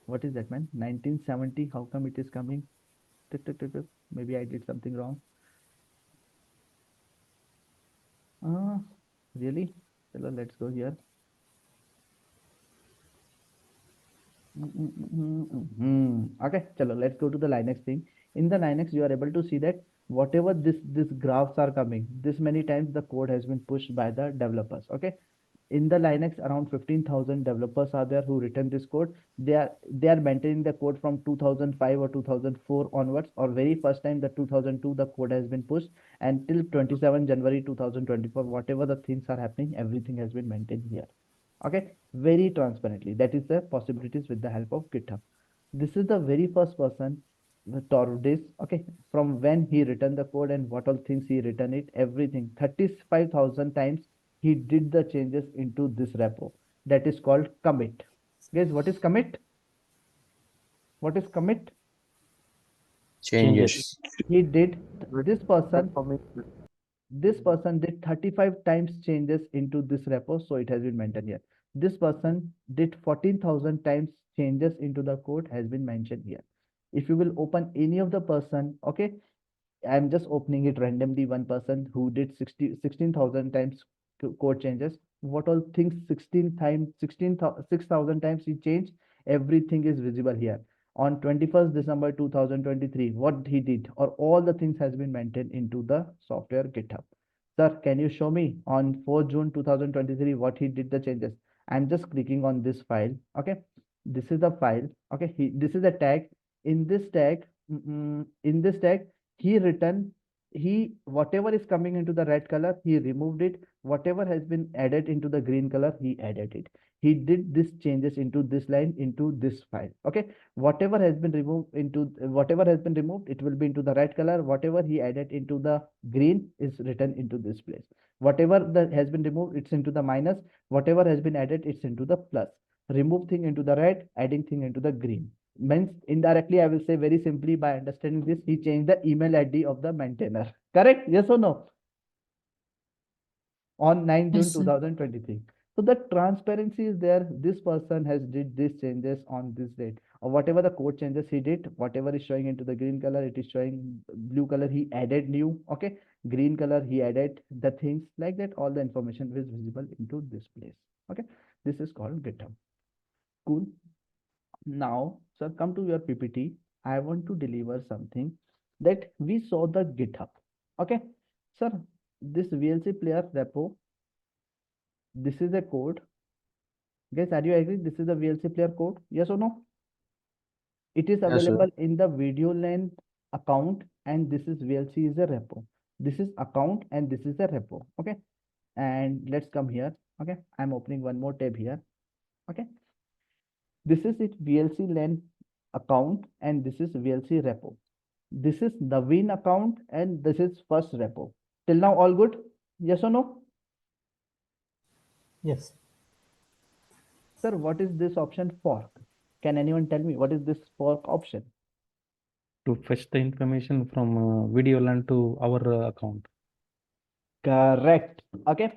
What is that, man? 1970. How come it is coming? Tuk, tuk, tuk, tuk. Maybe I did something wrong. Really? Chalo, let's go here. Okay, chalo, let's go to the Linux thing. In the Linux, you are able to see that whatever this graphs are coming, this many times the code has been pushed by the developers. Okay, in the Linux, around 15,000 developers are there who written this code. They are maintaining the code from 2005 or 2004 onwards, or very first time the 2002 the code has been pushed, and till 27 January 2024, whatever the things are happening, everything has been maintained here. Okay, very transparently. That is the possibilities with the help of GitHub. This is the very first person. this, okay, from when he written the code and what all things he written it, everything 35,000 times he did the changes into this repo. That is called commit. Guys, what is commit? What is commit? Changes. He did, this person Confirming did 35 times changes into this repo, so it has been mentioned here. This person did 14,000 times changes into the code, has been mentioned here. If you will open any of the person, okay, I'm just opening it randomly, one person who did 16,000 times code changes. What all things 6,000 times he changed, everything is visible here. On 21st December 2023, what he did or all the things has been maintained into the software GitHub. Sir, can you show me on 4 June 2023 what he did the changes? I'm just clicking on this file. Okay, this is the file. Okay, this is the tag. In this tag, he written, whatever is coming into the red color, he removed it. Whatever has been added into the green color, he added it. He did this changes into this line, into this file. Okay, whatever has been removed, it will be into the red color. Whatever he added into the green is written into this place. Whatever that has been removed, it's into the minus. Whatever has been added, it's into the plus. Remove thing into the red, adding thing into the green. Means indirectly, I will say very simply, by understanding this, he changed the email ID of the maintainer. Correct? Yes or no? On 9 June Yes, sir. 2023. So the transparency is there. This person has did these changes on this date, or whatever the code changes he did, whatever is showing into the green color, it is showing blue color, he added new. Okay, green color, he added the things like that. All the information is visible into this place. Okay, this is called GitHub. Cool. Now, sir, come to your PPT. I want to deliver something that we saw the GitHub. Okay, sir, this VLC player repo, this is a code. Guys, are you agree? This is the VLC player code. Yes or no? It is Yes, sir. available in the video lane account, and this is VLC is a repo. This is account and this is a repo. Okay, and let's come here. Okay, I'm opening one more tab here. Okay, this is it VLC lane account and this is VLC repo. This is Naveen account and this is first repo. Till now all good? Yes or no? Yes. Sir, what is this option fork? Can anyone tell me what is this fork option? To fetch the information from video LAN to our account. Correct. Okay.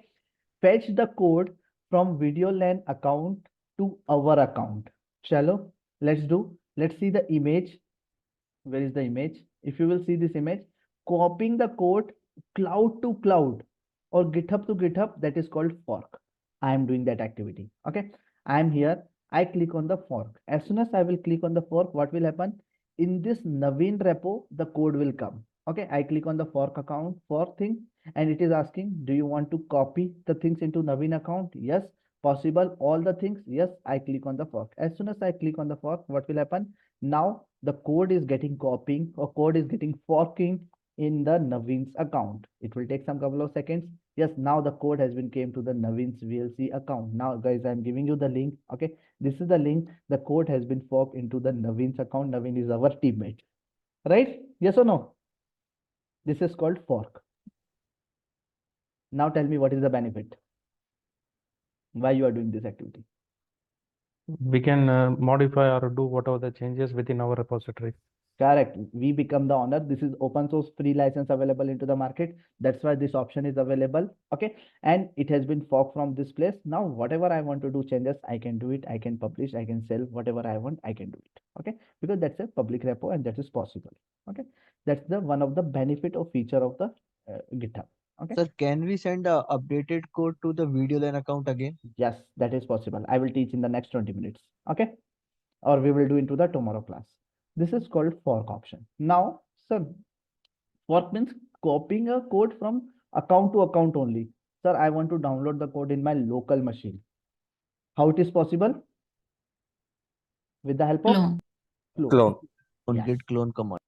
Fetch the code from video LAN account to our account. Chalo, let's do. Let's see the image. Where is the image? If you will see this image, copying the code cloud to cloud or GitHub to GitHub, that is called fork. I am doing that activity. Okay. I am here. I click on the fork. As soon as I will click on the fork, what will happen? In this Naveen repo, the code will come. Okay. I click on the fork account, fork thing, and it is asking, do you want to copy the things into Naveen account? Yes. Possible. All the things. Yes. I click on the fork. As soon as I click on the fork, what will happen? Now the code is getting copying or code is getting forking in the Naveen's account. It will take some couple of seconds. Yes, now the code has been came to the Naveen's VLC account. Now guys, I'm giving you the link. Okay, this is the link. The code has been forked into the Naveen's account. Naveen is our teammate, right? Yes or no? This is called fork. Now tell me, what is the benefit? Why you are doing this activity? We can modify or do whatever the changes within our repository. Correct. We become the owner. This is open source free license available into the market. That's why this option is available. Okay. And it has been forked from this place. Now, whatever I want to do changes, I can do it. I can publish, I can sell whatever I want. I can do it. Okay. Because that's a public repo and that is possible. Okay. That's the one of the benefit or feature of the GitHub. Okay. Sir, can we send a updated code to the video line account again? Yes, that is possible. I will teach in the next 20 minutes. Okay. Or we will do into the tomorrow class. This is called fork option. Now, sir, fork means copying a code from account to account only. Sir, I want to download the code in my local machine. How it is possible? With the help of Clone. On Yes. git clone command.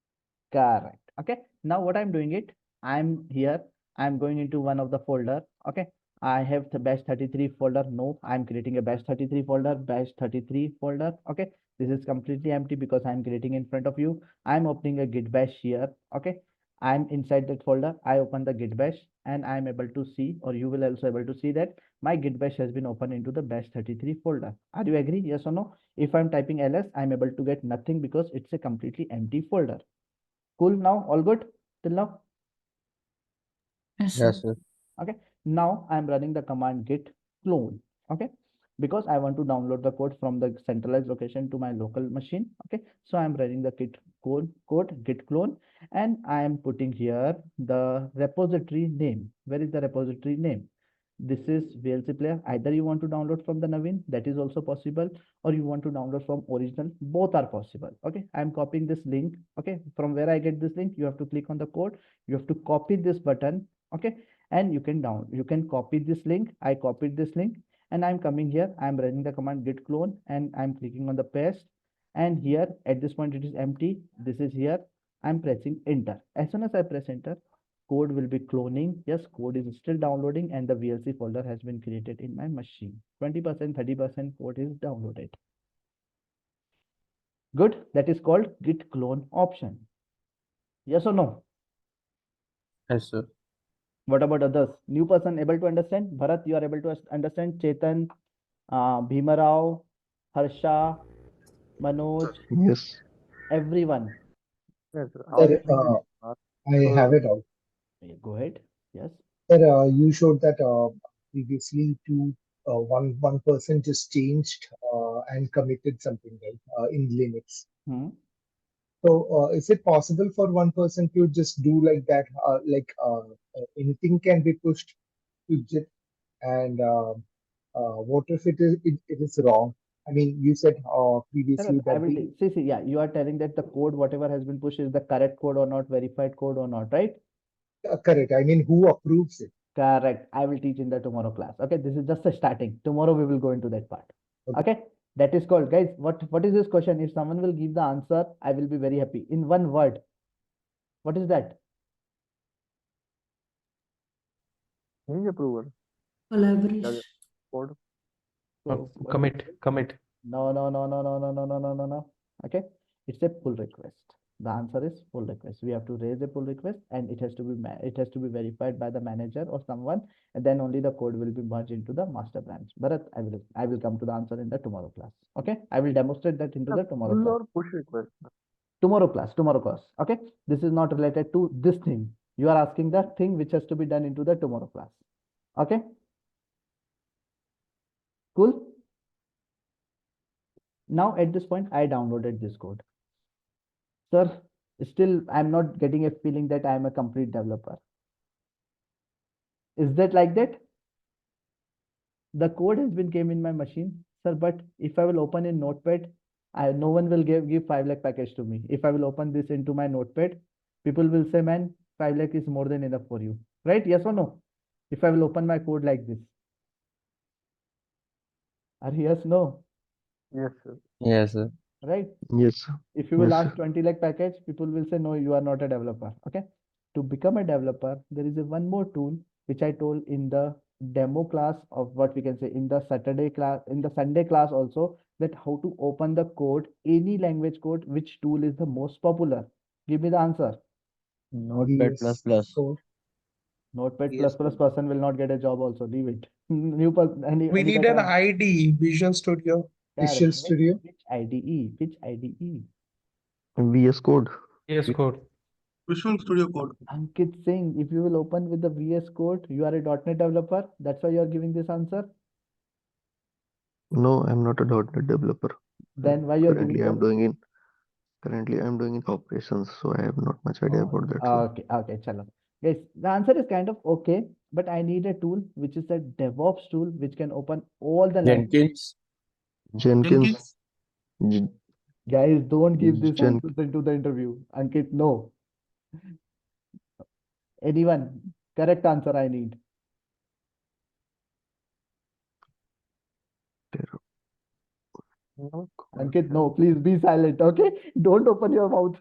Correct. Okay. Now what I'm doing it, I'm here. I'm going into one of the folder. Okay. I have the batch 33 folder. No, I'm creating a batch 33 folder, batch 33 folder. Okay. This is completely empty because I'm creating in front of you. I'm opening a git bash here. Okay. I'm inside that folder. I open the git bash and I'm able to see, or you will also able to see that my git bash has been opened into the batch-33 folder. Are you agree? Yes or no? If I'm typing ls, I'm able to get nothing because it's a completely empty folder. Cool. Now all good till now? Yes, Yes, sir. Okay. Now I'm running the command git clone. Okay. Because I want to download the code from the centralized location to my local machine. Okay. So I'm running the git code git clone, and I am putting here the repository name. Where is the repository name? This is VLC player. Either you want to download from the Navin, that is also possible, or you want to download from original. Both are possible. Okay. I'm copying this link. Okay. From where I get this link, you have to click on the code. You have to copy this button. Okay. And you can copy this link. I copied this link and I'm coming here. I'm running the command git clone and I'm clicking on the paste. And here at this point, it is empty. This is here. I'm pressing enter. As soon as I press enter, code will be cloning. Yes, code is still downloading and the VLC folder has been created in my machine. 20%, 30% code is downloaded. Good. That is called git clone option. Yes or no? Yes, sir. What about others? New person able to understand? Bharat, you are able to understand? Chetan, Bhimarao, Harsha, Manoj, Yes. everyone. Yes, sir. All I have it out. go ahead. Yes. Sir, you showed that previously one person just changed and committed something, right, in Linux. Hmm. So is it possible for one person to just do like that? Anything can be pushed to JIT, and what if it is wrong? I mean, you said previously I that will see. Yeah, you are telling that the code, whatever has been pushed, is the correct code or not, verified code or not, right? correct. I mean, who approves it? Correct. I will teach in the tomorrow class. Okay, this is just a starting. Tomorrow we will go into that part. Okay, that is called, guys. What is this question? If someone will give the answer, I will be very happy. In one word, what is that? Change approval. Collaboration. Code. So Commit. No. Okay, it's a pull request. The answer is pull request. We have to raise a pull request, and it has to be verified by the manager or someone, and then only the code will be merged into the master branch. But I will come to the answer in the tomorrow class. Okay, I will demonstrate that into the tomorrow Pull class. or push request. Tomorrow class. Okay, this is not related to this thing. You are asking the thing which has to be done into the tomorrow class. Okay, cool. Now at this point, I downloaded this code. Sir, still I'm not getting a feeling that I'm a complete developer. Is that like that? The code has been came in my machine, sir, but if I will open in Notepad, no one will give 5 lakh package to me. If I will open this into my Notepad, people will say, man, 5 lakh is more than enough for you, right? Yes or no? If I will open my code like this. Or yes, no? Yes, sir. Yes, sir. Right? Yes. If you will Yes, ask 20 lakh package, people will say, no, you are not a developer. Okay. To become a developer, there is a one more tool, which I told in the demo class of what we can say in the Saturday class, in the Sunday class also, that how to open the code, any language code, which tool is the most popular. Give me the answer. Notepad plus plus. Code. Notepad VS plus plus Code. person will not get a job also. Leave it. New person, We any need better an answer? ID, Visual Studio. Visual Studio. Which IDE? Which IDE? VS Code. VS Code. Visual Studio Code. Ankit Singh, if you will open with the VS Code, you are a .NET developer. That's why you are giving this answer. No, I'm not a .NET developer. Then why you are Currently, giving I'm doing in operations, so I have not much idea about that. So Okay, chalo. Guys, the answer is kind of okay, but I need a tool which is a DevOps tool which can open all the languages. Jenkins. Guys, don't give this Jen- answer into the interview. Ankit, no. Anyone? Correct answer I need. No. Ankit, no, please be silent, okay? Don't open your mouth.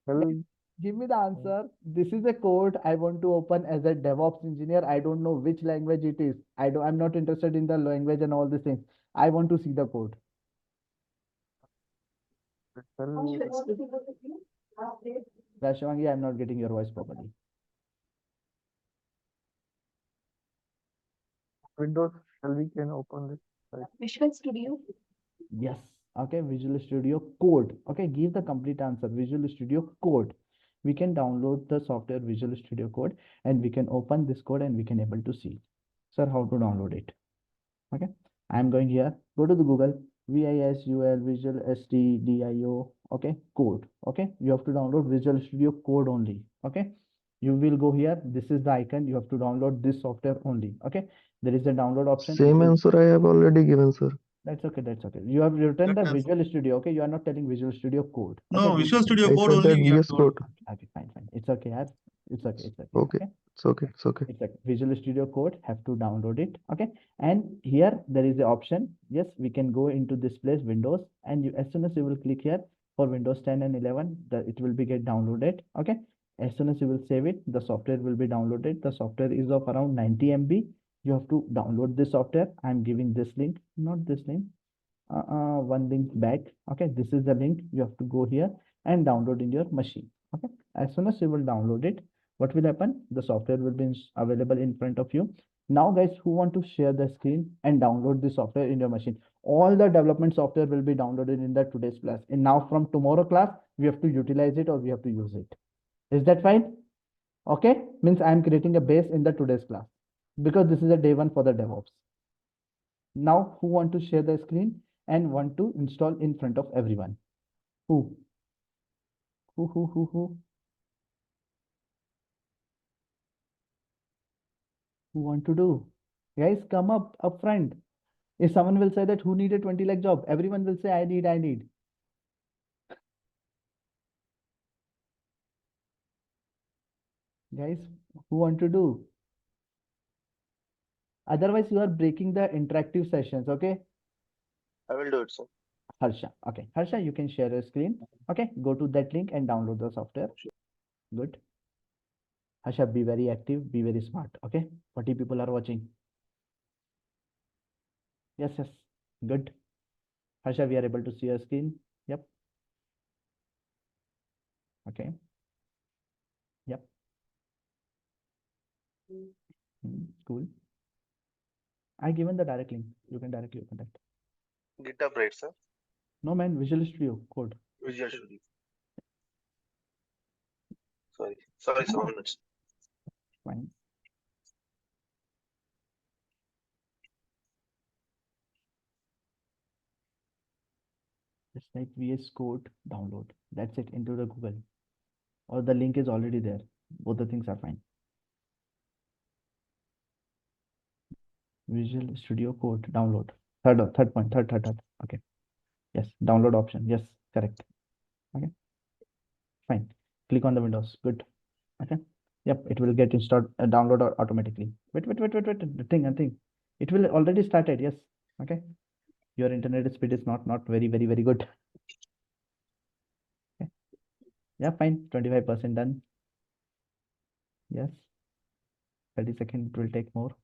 Well, Give me the answer. This is a code I want to open as a DevOps engineer. I don't know which language it is. I'm not interested in the language and all these things. I want to see the code. Rashwangi, I'm not getting your voice properly. Windows, shall we can open this site? Visual Studio. Yes. Okay, Visual Studio Code. Okay, give the complete answer. Visual Studio Code. We can download the software Visual Studio Code and we can open this code and we can able to see. Sir, how to download it? Okay, I'm going here. Go to the Google VISUL Visual STDIO. Okay, code. Okay, you have to download Visual Studio Code only. Okay, you will go here. This is the icon. You have to download this software only. Okay, there is a download option. Same answer I have already given, sir. That's okay. That's okay. You have written That the answer. Visual Studio. Okay, you are not telling Visual Studio Code. No, Okay, Visual Studio I Code said that only we have VS to. Code. okay, fine, fine. It's okay, yaar. It's okay. It's okay. Okay, Okay. it's okay, it's okay. It's like Visual Studio Code, have to download it. Okay, and here there is the option. Yes, we can go into this place, Windows, and you, as soon as you will click here for Windows 10 and 11, it will be get downloaded. Okay, as soon as you will save it, the software will be downloaded. The software is of around 90 MB. You have to download this software. I'm giving this link, not this link. One link back. Okay, this is the link. You have to go here and download in your machine. Okay, as soon as you will download it, what will happen? The software will be available in front of you. Now, guys, who want to share the screen and download the software in your machine? All the development software will be downloaded in the today's class. And now from tomorrow class, we have to utilize it or we have to use it. Is that fine? Okay, means I'm creating a base in the today's class because this is a day one for the DevOps. Now, who want to share the screen and want to install in front of everyone? Who? Who want to do? Guys, come up front. If someone will say that who need a 20 lakh job, everyone will say I need. Guys, who want to do? Otherwise, you are breaking the interactive sessions. Okay, I will do it, sir. Harsha. Okay, Harsha, you can share a screen. Okay, go to that link and download the software. Good. Harsha, be very active, be very smart. Okay, 40 people are watching. Yes, good. Harsha, we are able to see your screen. Yep. Okay. Yep. Cool. I given the direct link. You can directly open that. GitHub, right, sir? No, man, Visual Studio Code. Visual Studio. Sorry, sir. 1 minute. Fine. Just like VS Code download. That's it into the Google. Or the link is already there. Both the things are fine. Visual Studio Code download. Third point. Okay. Yes, download option. Yes, correct. Okay. Fine. Click on the Windows. Good. Okay. Yep, it will get installed, download automatically. Wait. The thing. It will already started. Yes. Okay. Your internet speed is not very good. Okay. Yeah, fine. 25% done. Yes. 30 seconds. It will take more.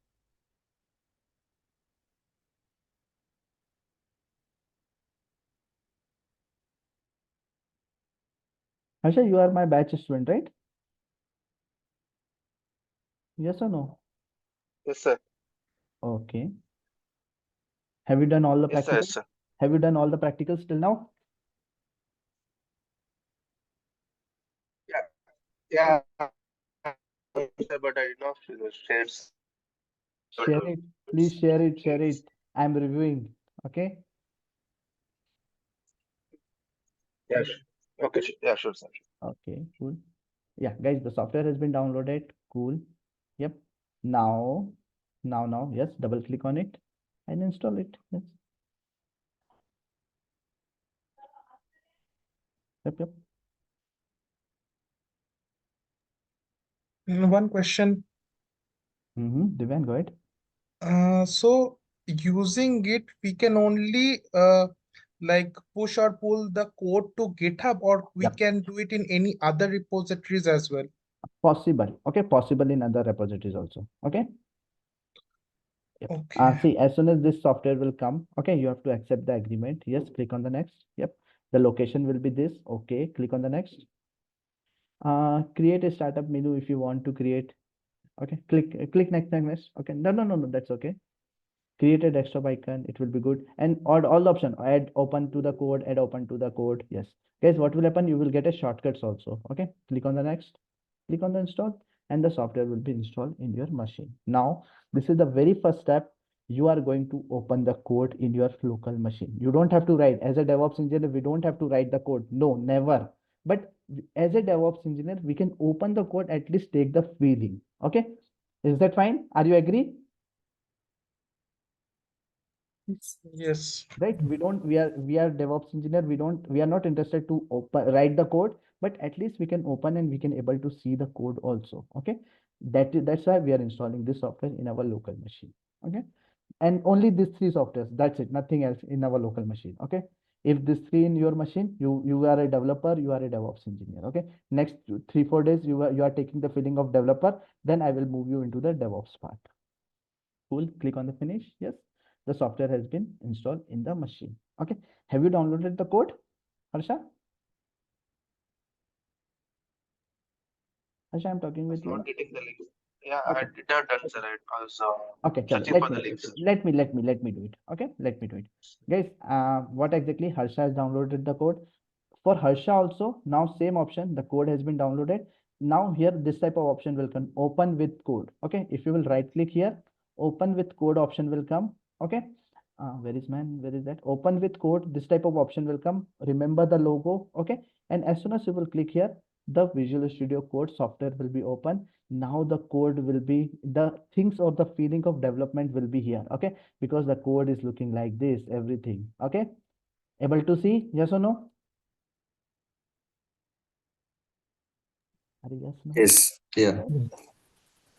Harsha, you are my batch student, right? Yes or no? Yes, sir. Okay. Have you done all the Yes, sir. practicals? Yes, sir. Have you done all the practicals till now? Yeah. Sir, but I did not share. Share it. Please share it. I'm reviewing. Okay. Yeah. Okay. Yeah, sure, sir. Okay, cool. Yeah, guys, the software has been downloaded. Cool. Yep. Now, yes, double click on it and install it. Yes. Yep. One question. Divan, go ahead. So using it, we can only like push or pull the code to GitHub, or we Yep. can do it in any other repositories as well. Possible. Okay, possible in other repositories also. Okay. Yep. Okay. See, as soon as this software will come, okay, you have to accept the agreement. Yes, click on the next. Yep. The location will be this. Okay, click on the next. Create a startup menu if you want to create. Okay, click next. Okay, no, that's okay. Create a desktop icon, it will be good. And all the option, add open to the code, add open to the code. Yes, guys, what will happen? You will get a shortcuts also. Okay, click on the next, click on the install, and the software will be installed in your machine. Now, this is the very first step. You are going to open the code in your local machine. You don't have to write. As a DevOps engineer, we don't have to write the code. No, never. But as a DevOps engineer, we can open the code, at least take the feeling. Okay, is that fine? Are you agree? Yes. Right, we are DevOps engineer, we are not interested to write the code, but at least we can open and we can able to see the code also. Okay, that's why we are installing this software in our local machine. Okay, and only these three softwares, that's it, nothing else in our local machine. Okay, if this three in your machine, you are a developer, you are a DevOps engineer. Okay, next 3-4 days you are taking the feeling of developer, then I will move you into the DevOps part. Cool, click on the finish. Yes, the software has been installed in the machine. Okay, have you downloaded the code, Harsha? Harsha, I'm talking with you. Not getting the link. Yeah, I Okay, did not done, sir. I was okay, chalo, searching for the link, sir. let me do it. Okay, let me do it. Guys, what exactly Harsha has downloaded the code? For Harsha also, now same option, the code has been downloaded. Now here, this type of option will come, open with code. Okay, if you will right click here, open with code option will come. Okay, where is that? Open with code, this type of option will come. Remember the logo. Okay, and as soon as you will click here, the Visual Studio Code software will be open. Now the code will be, the things or the feeling of development will be here. Okay, because the code is looking like this, everything. Okay, able to see? Yes or no? Yes, no. Yes. Yeah.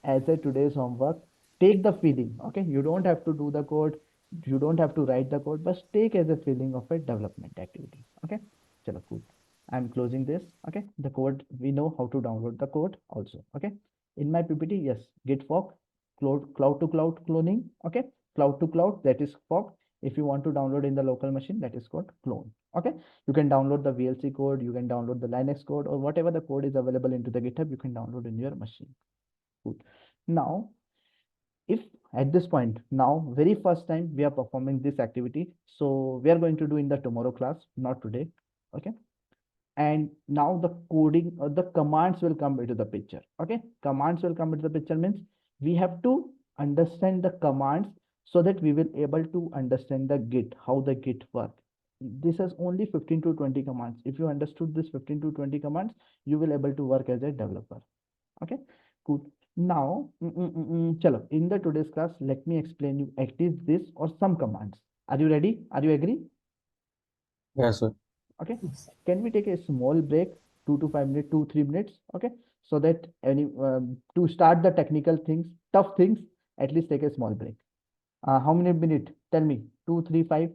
As a today's homework, take the feeling. Okay, you don't have to do the code, you don't have to write the code, but take as a feeling of a development activity. Okay, chalo, cool. I'm closing this. Okay, the code, we know how to download the code also. Okay, in my PPT, yes, git fog, cloud to cloud cloning. Okay, cloud to cloud, that is fog. If you want to download in the local machine, that is called clone. Okay, you can download the VLC code, you can download the Linux code, or whatever the code is available into the GitHub, you can download in your machine. Good. Now, if at this point, now very first time we are performing this activity, so we are going to do in the tomorrow class, not today. Okay, and now the coding or the commands will come into the picture. Okay, commands will come into the picture means we have to understand the commands so that we will able to understand the git, how the git work. This is only 15 to 20 commands. If you understood this 15 to 20 commands, you will able to work as a developer. Okay, cool. Now, chalo, in the today's class, let me explain you at least this or some commands. Are you ready? Are you agree? Yes, sir. Okay, can we take a small break, 2 to 5 minutes, 2-3 minutes? Okay, so that any to start the technical things, tough things, at least take a small break. How many minutes? Tell me, 2, 3, 5.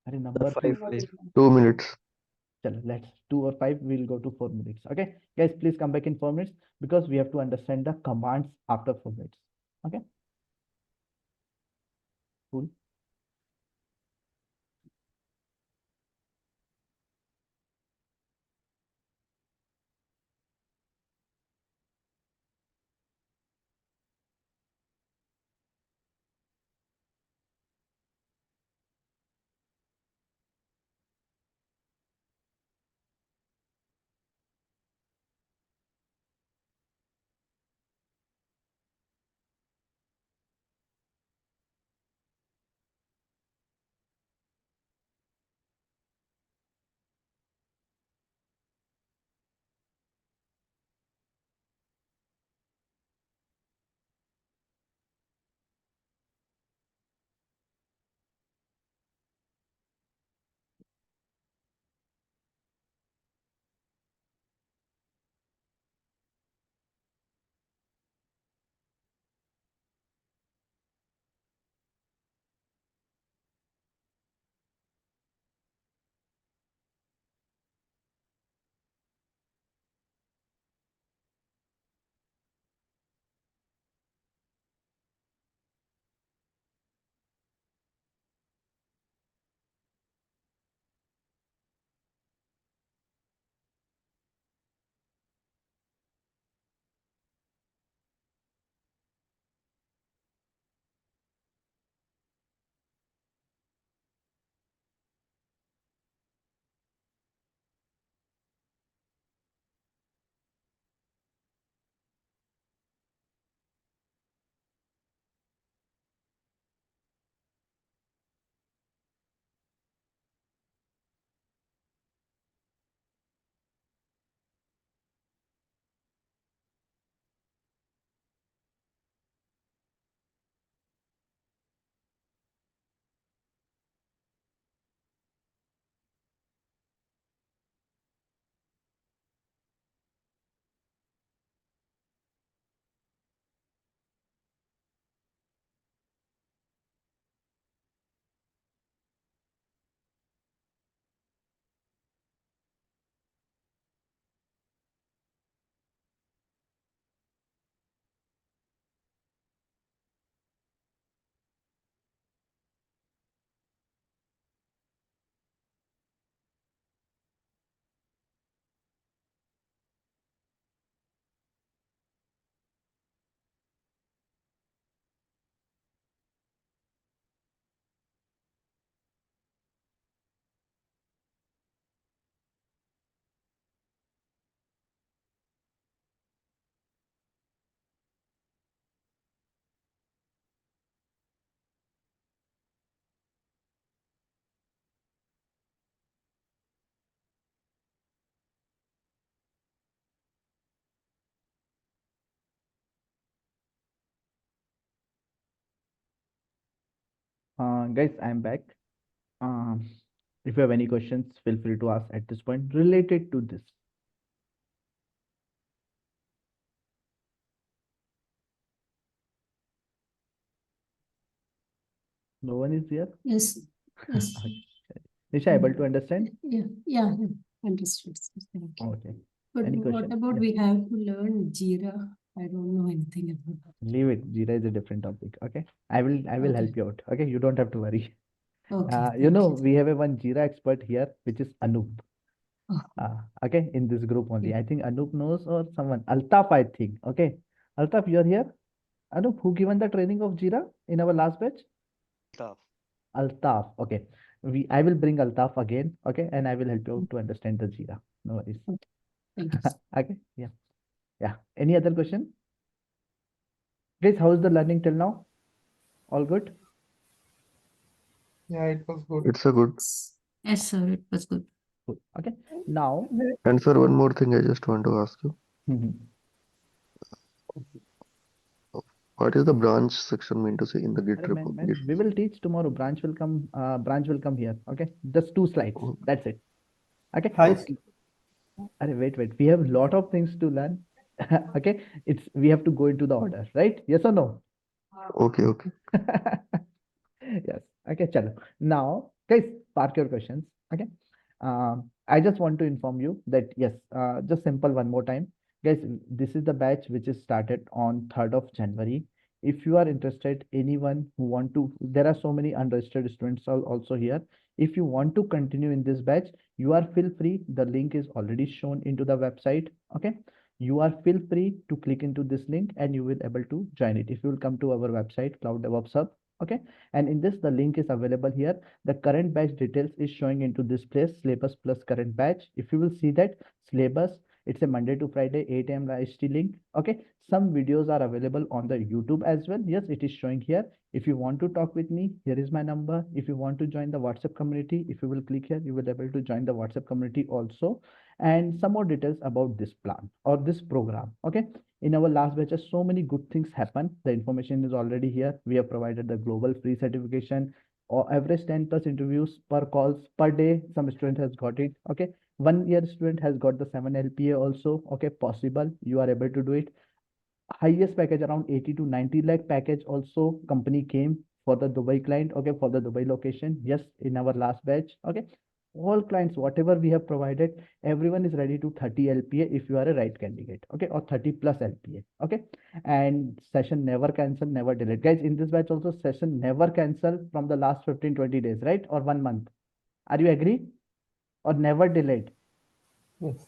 Are number 2? 2 minutes. Chalo, let's 2 or 5. We'll go to 4 minutes. Okay, guys, please come back in 4 minutes because we have to understand the commands after 4 minutes. Okay, cool. Guys, I'm back. If you have any questions, feel free to ask at this point related to this. No one is here? Yes, yes. Okay. Nisha, able to understand? Yeah, understood. Thank you. Okay. But Any what question? about Yeah. we have to learn Jira? I don't know anything about that. Leave it. Jira is a different topic. Okay. I will Okay. help you out. Okay. You don't have to worry. Okay, You thank know, you. we have a one Jira expert here, which is Anup. Oh, Okay, in this group only. yeah. I think Anup knows or someone. Altaf, I think. Okay. Altaf, you're here? Anup, who given the training of Jira in our last batch? Staff. Altaf. Okay. I will bring Altaf again. Okay. And I will help you out to understand the Jira. No worries. Okay, thank you. Okay. Yeah. Yeah. Any other question? Guys, how is the learning till now? All good? Yeah, it was good. It's a good. Yes, sir, it was good. Good. Okay. Now, And sir, one more thing I just want to ask you. mhm. What is the branch section mean to say in the Git Arey, repo? man, we will teach tomorrow. Branch will come here. Okay. Just 2 slides. Oh. That's it. Okay. Hi. Arey, wait. We have a lot of things to learn. Okay. We have to go into the order, right? Yes or no? Okay, okay. Yes. Okay, chalo. Now, guys, park your questions. Okay. I just want to inform you that yes, just simple one more time. Guys, this is the batch which is started on 3rd of January. If you are interested, anyone who want to, there are so many unregistered students also here. If you want to continue in this batch, you are feel free. The link is already shown into the website. Okay. You are feel free to click into this link and you will able to join it. If you will come to our website, Cloud DevOps Hub. Okay. And in this, the link is available here. The current batch details is showing into this place, syllabus plus current batch. If you will see that syllabus, it's a Monday to Friday, 8 a.m. IST link. Okay. Some videos are available on the YouTube as well. Yes, it is showing here. If you want to talk with me, here is my number. If you want to join the WhatsApp community, if you will click here, you will be able to join the WhatsApp community also. And some more details about this plan or this program. Okay. In our last batches, so many good things happen. The information is already here. We have provided the global free certification or average 10 plus interviews per calls per day. Some student has got it. Okay. 1 year student has got the 7 LPA also. Okay. Possible. You are able to do it. Highest package around 80 to 90 lakh package also company came for the Dubai client. Okay. For the Dubai location. Yes. In our last batch. Okay. All clients, whatever we have provided, everyone is ready to 30 LPA if you are a right candidate. Okay. Or 30 plus LPA. Okay. And session never cancel, never delayed. Guys, in this batch also session never cancel from the last 15-20 days, right? Or 1 month. Are you agree? Or never delayed? Yes.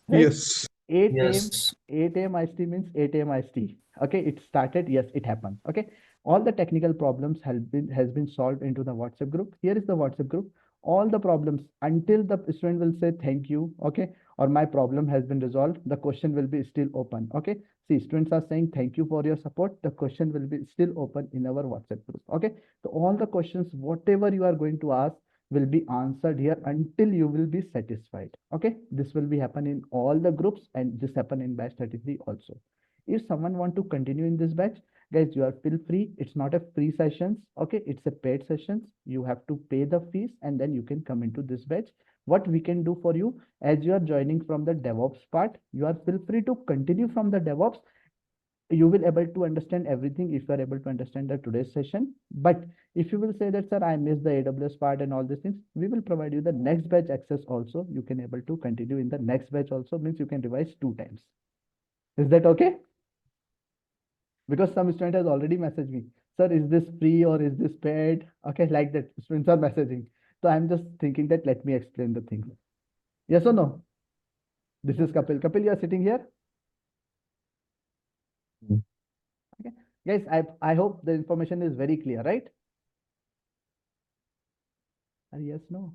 Right? Yes. 8 a.m. Yes. 8 a.m. IST means 8 a.m. IST. Okay, it started. Yes, it happened. Okay, all the technical problems has been solved into the WhatsApp group. Here is the WhatsApp group. All the problems until the student will say thank you. Okay, or my problem has been resolved. The question will be still open. Okay, see, students are saying thank you for your support. The question will be still open in our WhatsApp group. Okay, so all the questions, whatever you are going to ask, will be answered here until you will be satisfied. Okay, this will be happen in all the groups and this happen in batch 33 also. If someone want to continue in this batch, guys, you are feel free. It's not a free sessions. Okay, it's a paid sessions. You have to pay the fees and then you can come into this batch. What we can do for you, as you are joining from the DevOps part, you are feel free to continue from the DevOps. You will able to understand everything if you are able to understand the today's session. But if you will say that, sir, I missed the AWS part and all these things, we will provide you the next batch access also. You can able to continue in the next batch also, means you can revise 2 times. Is that okay? Because some student has already messaged me, sir, is this free or is this paid? Okay, like that students are messaging. So I'm just thinking that let me explain the thing. Yes or no? This is Kapil. Kapil, you are sitting here. Okay, guys, I hope the information is very clear, right? Yes, no.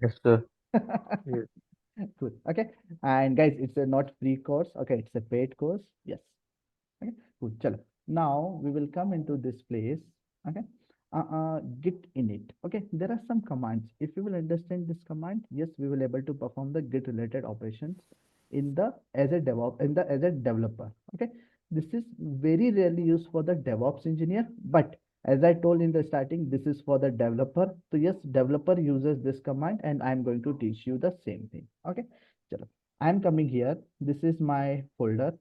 Yes, sir. Yes. Good. Okay. And guys, it's a not free course. Okay, it's a paid course. Yes. Okay. Good. Chalo. Now we will come into this place. Okay. Git init. Okay. There are some commands. If you will understand this command, yes, we will able to perform the Git related operations in the as a developer. Okay. This is very rarely used for the DevOps engineer, but As I told in the starting, this is for the developer. So yes, developer uses this command and I'm going to teach you the same thing. Okay. Chalo. I'm coming here. This is my folder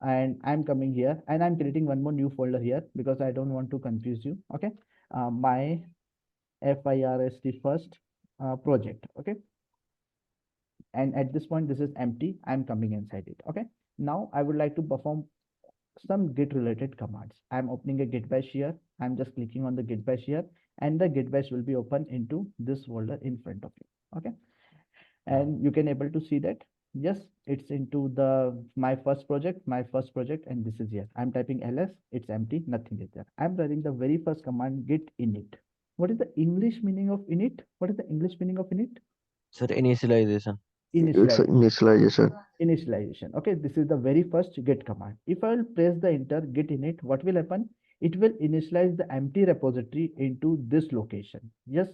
and I'm coming here and I'm creating one more new folder here because I don't want to confuse you. Okay. My FIRST first project. Okay. And at this point, this is empty. I'm coming inside it. Okay. Now I would like to perform some Git related commands. I'm opening a Git bash here. I'm just clicking on the Git bash here and the Git bash will be open into this folder in front of you. Okay. And you can able to see that, yes, it's into my first project, and this is here. I'm typing ls, it's empty, nothing is there. I'm running the very first command, git init. What is the English meaning of init? What is the English meaning of init? Sir, initialization. It's initialization. Initialization. Okay, this is the very first git command. If I will press the enter git init, what will happen? It will initialize the empty repository into this location. Yes,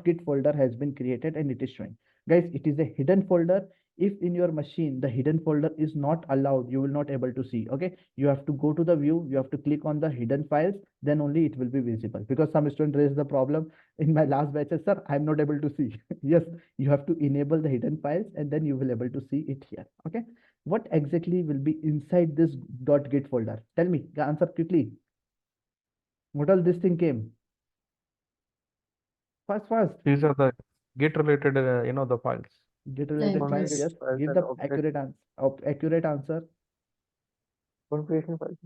.git folder has been created and it is showing. Guys, it is a hidden folder. If in your machine the hidden folder is not allowed, you will not able to see. Okay, you have to go to the view, you have to click on the hidden files, then only it will be visible. Because some student raised the problem in my last batches, sir, I'm not able to see. Yes, you have to enable the hidden files and then you will able to see it here. Okay, what exactly will be inside this .git folder? Tell me, answer quickly. What all this thing came? Fast. These are the Git related, the files. Git related files. Libraries. Yes, Files give and the objects. accurate answer. Configuration files.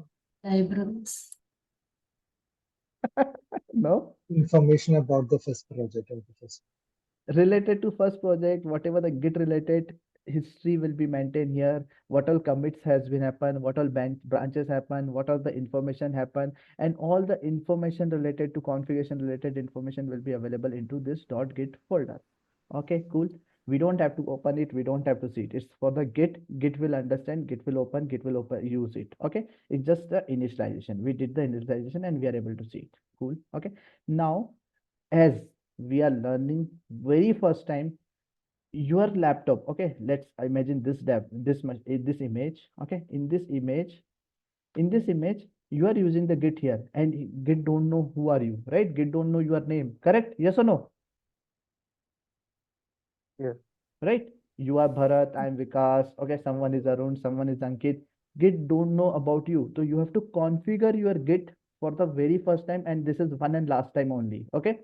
Libraries. No, Information about the first project of the first. related to first project, whatever the Git related history will be maintained here, what all commits has been happened, what all branches happen, what all the information happen, and all the information related to configuration related information will be available into this .git folder. Okay, cool. We don't have to open it, we don't have to see it. It's for the Git will understand, Git will open, use it. Okay, it's just the initialization. We did the initialization and we are able to see it. Cool. Okay, now as we are learning very first time, your laptop, okay, let's imagine this image. Okay, in this image you are using the Git here and Git don't know who are you, right? Git don't know your name, correct? Yes or no? Yes. Right, you are Bharat, I'm Vikas. Okay, someone is Arun, someone is Ankit. Git don't know about you, so you have to configure your Git for the very first time, and this is one and last time only. Okay,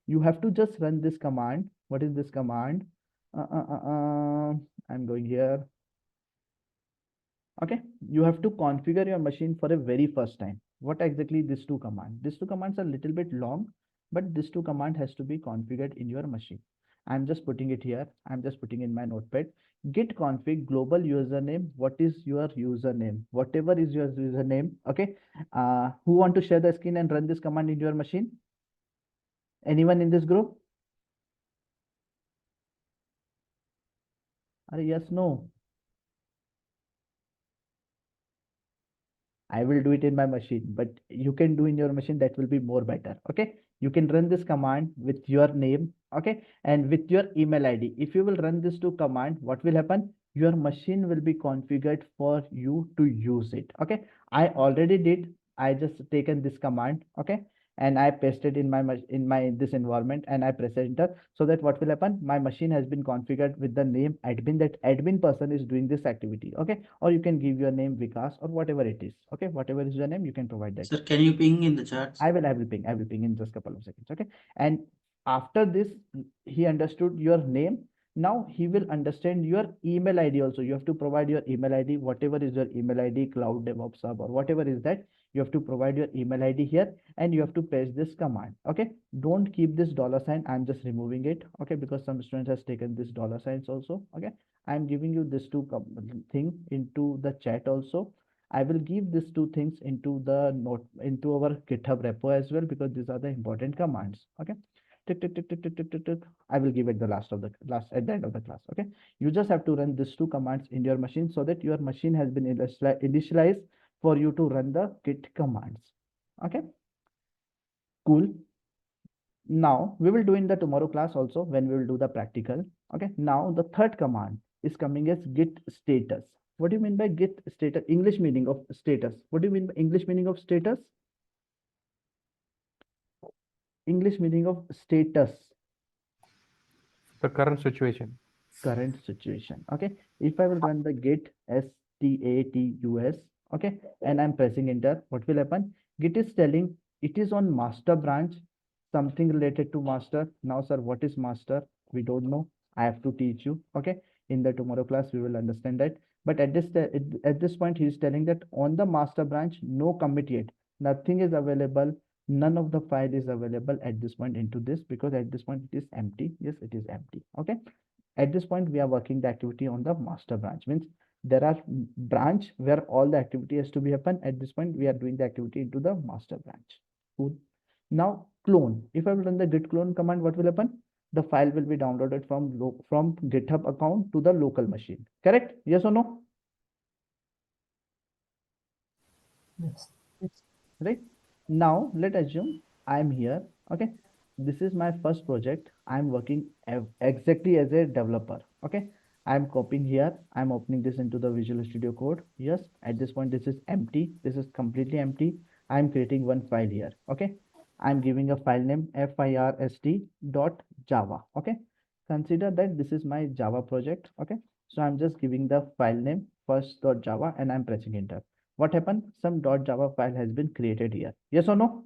you have to just run this command. What is this command? I'm going here. Okay, you have to configure your machine for a very first time. What exactly these two commands? These two commands are a little bit long, but this two command has to be configured in your machine. I'm just putting it here. I'm just putting in my notepad. Git config global username. What is your username? Whatever is your username. Okay. Who want to share the screen and run this command in your machine? Anyone in this group? Yes, no. I will do it in my machine, but you can do in your machine. That will be more better. Okay. You can run this command with your name. Okay. And with your email ID. If you will run this two command, what will happen? Your machine will be configured for you to use it. Okay. I already did. I just taken this command. Okay. And I pasted in my this environment and I press enter, so that what will happen? My machine has been configured with the name admin, that admin person is doing this activity. Okay, or you can give your name Vikas or whatever it is. Okay, whatever is your name, you can provide that. Sir, can you ping in the chats? I will ping in just a couple of seconds. Okay, and after this, he understood your name. Now he will understand your email ID also. You have to provide your email ID, whatever is your email ID, Cloud DevOps Hub or whatever is that. You have to provide your email ID here and you have to paste this command. Okay, don't keep this $sign. I'm just removing it. Okay, because some students has taken this $signs also. Okay, I'm giving you this two thing into the chat also. I will give these two things into the note into our GitHub repo as well, because these are the important commands. Okay. I will give it the last at the end of the class. Okay, you just have to run these two commands in your machine so that your machine has been initialized for you to run the git commands. Okay, cool. Now we will do in the tomorrow class also when we will do the practical. Okay, now the third command is coming as git status. What do you mean by git status? English meaning of status. What do you mean by English meaning of status? English meaning of status? The current situation. Current situation. Okay, if I will run the git status, okay, and I'm pressing enter, what will happen? Git is telling it is on master branch, something related to master. Now sir, what is master? We don't know. I have to teach you. Okay, in the tomorrow class we will understand that. But at this point he is telling that on the master branch no commit yet, nothing is available, none of the file is available at this point into this, because at this point it is empty. Yes, it is empty. Okay, at this point we are working the activity on the master branch, means there are branch where all the activity has to be happen. At this point we are doing the activity into the master branch. Cool. Now clone, if I will run the git clone command, what will happen? The file will be downloaded from GitHub account to the local machine. Correct? Yes or no? Yes. Right. Now let assume I'm here. Okay, this is my first project. I'm working exactly as a developer. Okay, I'm copying here, I'm opening this into the Visual Studio Code. Yes, at this point this is empty, this is completely empty. I'm creating one file here. Okay, I'm giving a file name first.java. Okay, consider that this is my Java project. Okay, so I'm just giving the file name first.java and I'm pressing enter. What happened? Some .java file has been created here. Yes or no?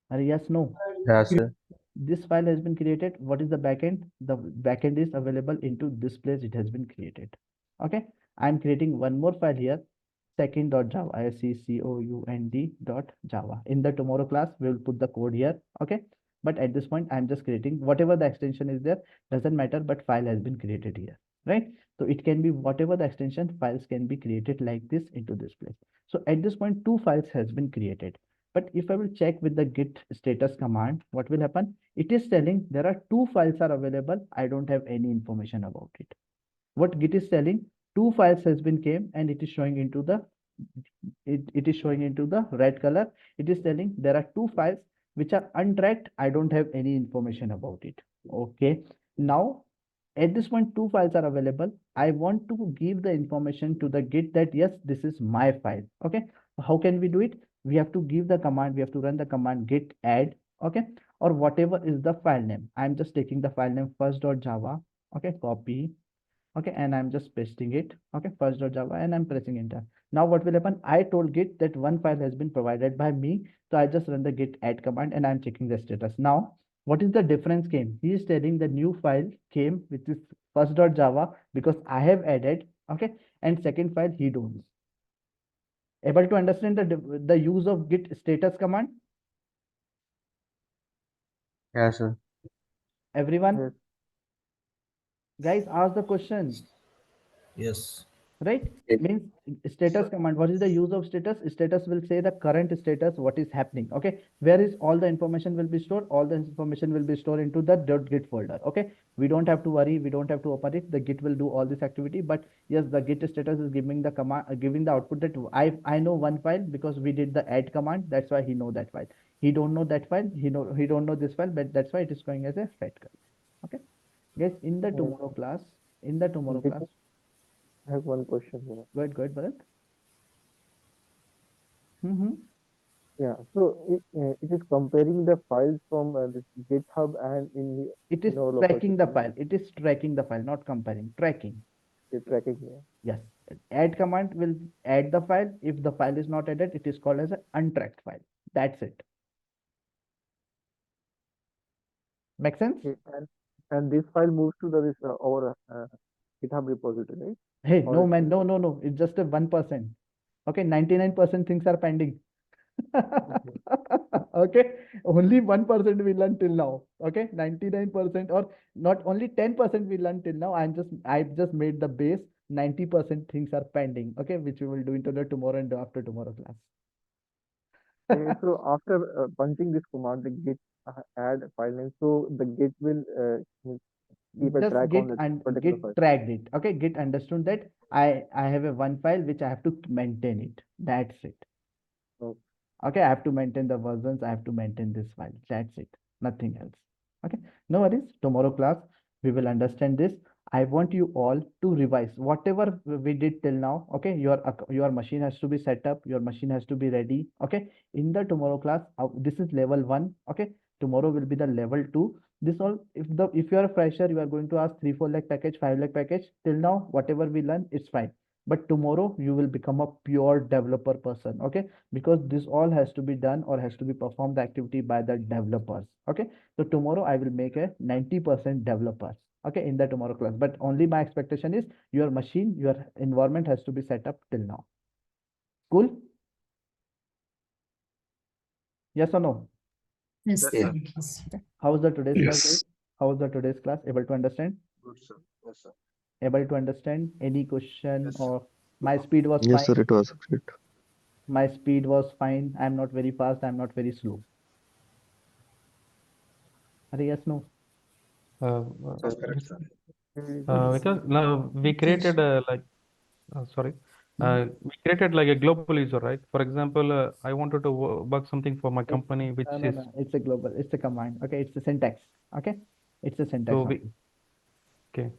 Or yes, no? Yes, sir. This file has been created. What is the backend? The backend is available into this place. It has been created. Okay. I'm creating one more file here. Second.java, SECOUND.java. In the tomorrow class, we will put the code here. Okay. But at this point, I'm just creating whatever the extension is there. Doesn't matter, but file has been created here. Right. So it can be whatever the extension files can be created like this into this place. So at this point, two files has been created. But if I will check with the git status command, what will happen? It is telling there are two files are available. I don't have any information about it. What git is telling, two files has been came and it is showing into the it is showing into the red color. It is telling there are two files which are untracked. I don't have any information about it. Okay. Now at this point, two files are available. I want to give the information to the git that yes, this is my file. Okay. How can we do it? We have to give the command, we have to run the command git add, okay, or whatever is the file name. I'm just taking the file name first.java, okay, copy, okay, and I'm just pasting it, okay, first.java, and I'm pressing enter. Now what will happen? I told git that one file has been provided by me, so I just run the git add command and I'm checking the status. Now what is the difference came? He is telling the new file came with this first.java because I have added, okay, and second file he don't. Able to understand the use of git status command? Yes, sir. Everyone? Yes. Guys, ask the question. Yes. Right? Yes. Means status command. What is the use of status? Status will say the current status, what is happening. Okay. Where is all the information will be stored? All the information will be stored into the .git folder. Okay. We don't have to worry. We don't have to open it. The git will do all this activity. But yes, the git status is giving the command, giving the output that I know one file because we did the add command. That's why he know that file. He don't know that file. He don't know this file, but that's why it is going as a red color. Okay. Guys, in the tomorrow class, I have one question here. Go ahead, Bharat. Yeah, so it is comparing the files from this GitHub and It is in our local tracking the system. file. It is tracking the file, not comparing. Tracking. It's tracking here. Yes. Add command will add the file. If the file is not added, it is called as an untracked file. That's it. Make sense? Okay, and this file moves to this our GitHub repository, right? Hey, Or no it's- man, no. It's just a 1%. Okay, 99% things are pending. Okay, only 1% we learned till now. Okay, 99% or not only 10% we learned till now. I've just made the base. 90% things are pending. Okay, which we will do into the tomorrow and after tomorrow class. Okay, so after punching this command, the git add file name, so the git will keep a Just track git on that and particular git file. tracked it. Okay, git understood that I have a one file which I have to maintain it. That's it. Okay. Okay, I have to maintain the versions. I have to maintain this file. That's it. Nothing else. Okay, no worries. Tomorrow class we will understand this. I want you all to revise whatever we did till now. Okay, your machine has to be set up, your machine has to be ready. Okay, in the tomorrow class, this is level 1. Okay, tomorrow will be the level 2. This all, if you are a fresher, you are going to ask 3-4 lakh package, 5 lakh package. Till now, whatever we learn, it's fine. But tomorrow you will become a pure developer person. Okay, because this all has to be done or has to be performed the activity by the developers. Okay, so tomorrow I will make a 90% developers. Okay, in the tomorrow class, but only my expectation is your machine, your environment has to be set up till now. Cool? Yes or no? Yes, Yes, sir. sir. Yes. Okay. How's the today's class, Yes. guys? How's the today's class? Able to understand? Good, sir. Yes, sir. Able to understand? Any question? Yes, sir. Or my speed was Yes, fine? sir, it was great. My speed was fine. I'm not very fast. I'm not very slow. Yes, no? That's correct, sir. Because now we created sorry, we created like a global user, right? For example, I wanted to work something for my company, which No, is it's a global, it's a command. Okay, it's a syntax. Okay, it's a syntax so only. okay.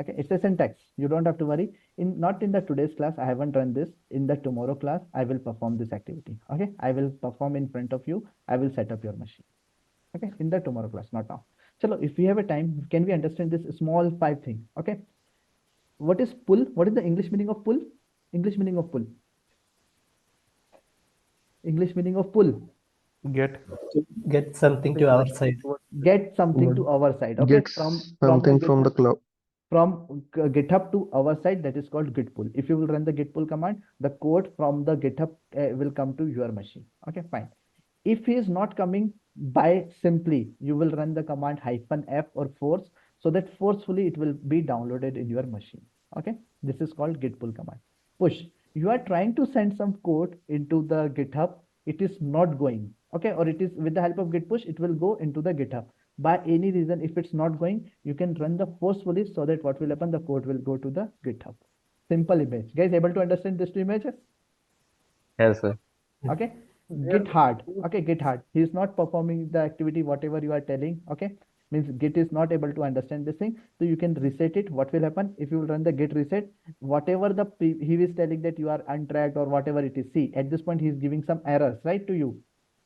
Okay, it's a syntax. You don't have to worry. Not in the today's class, I haven't run this. In the tomorrow class, I will perform this activity. Okay, I will perform in front of you. I will set up your machine. Okay, in the tomorrow class, not now. Chalo, if we have a time, can we understand this small 5 thing? Okay, what is pull? What is the English meaning of pull? English meaning of pull. English meaning of pull. Get something to our side. Get something to our side. Okay, Get from something the from the cloud. from GitHub to our side, that is called git pull. If you will run the git pull command, the code from the GitHub will come to your machine. Okay, fine. If he is not coming by simply, you will run the command -f or force, so that forcefully it will be downloaded in your machine. Okay, this is called git pull command. Push. You are trying to send some code into the GitHub. It is not going. Okay, or it is with the help of git push, it will go into the GitHub. By any reason, if it's not going, you can run the forcefully, so that what will happen, the code will go to the GitHub. Simple image. Guys, able to understand these two images? Yes, sir. Okay, git hard. Okay, git hard. He is not performing the activity whatever you are telling. Okay, means git is not able to understand this thing, so you can reset it. What will happen if you will run the git reset? Whatever he is telling that you are untracked or whatever it is, see, at this point he is giving some errors, right, to you,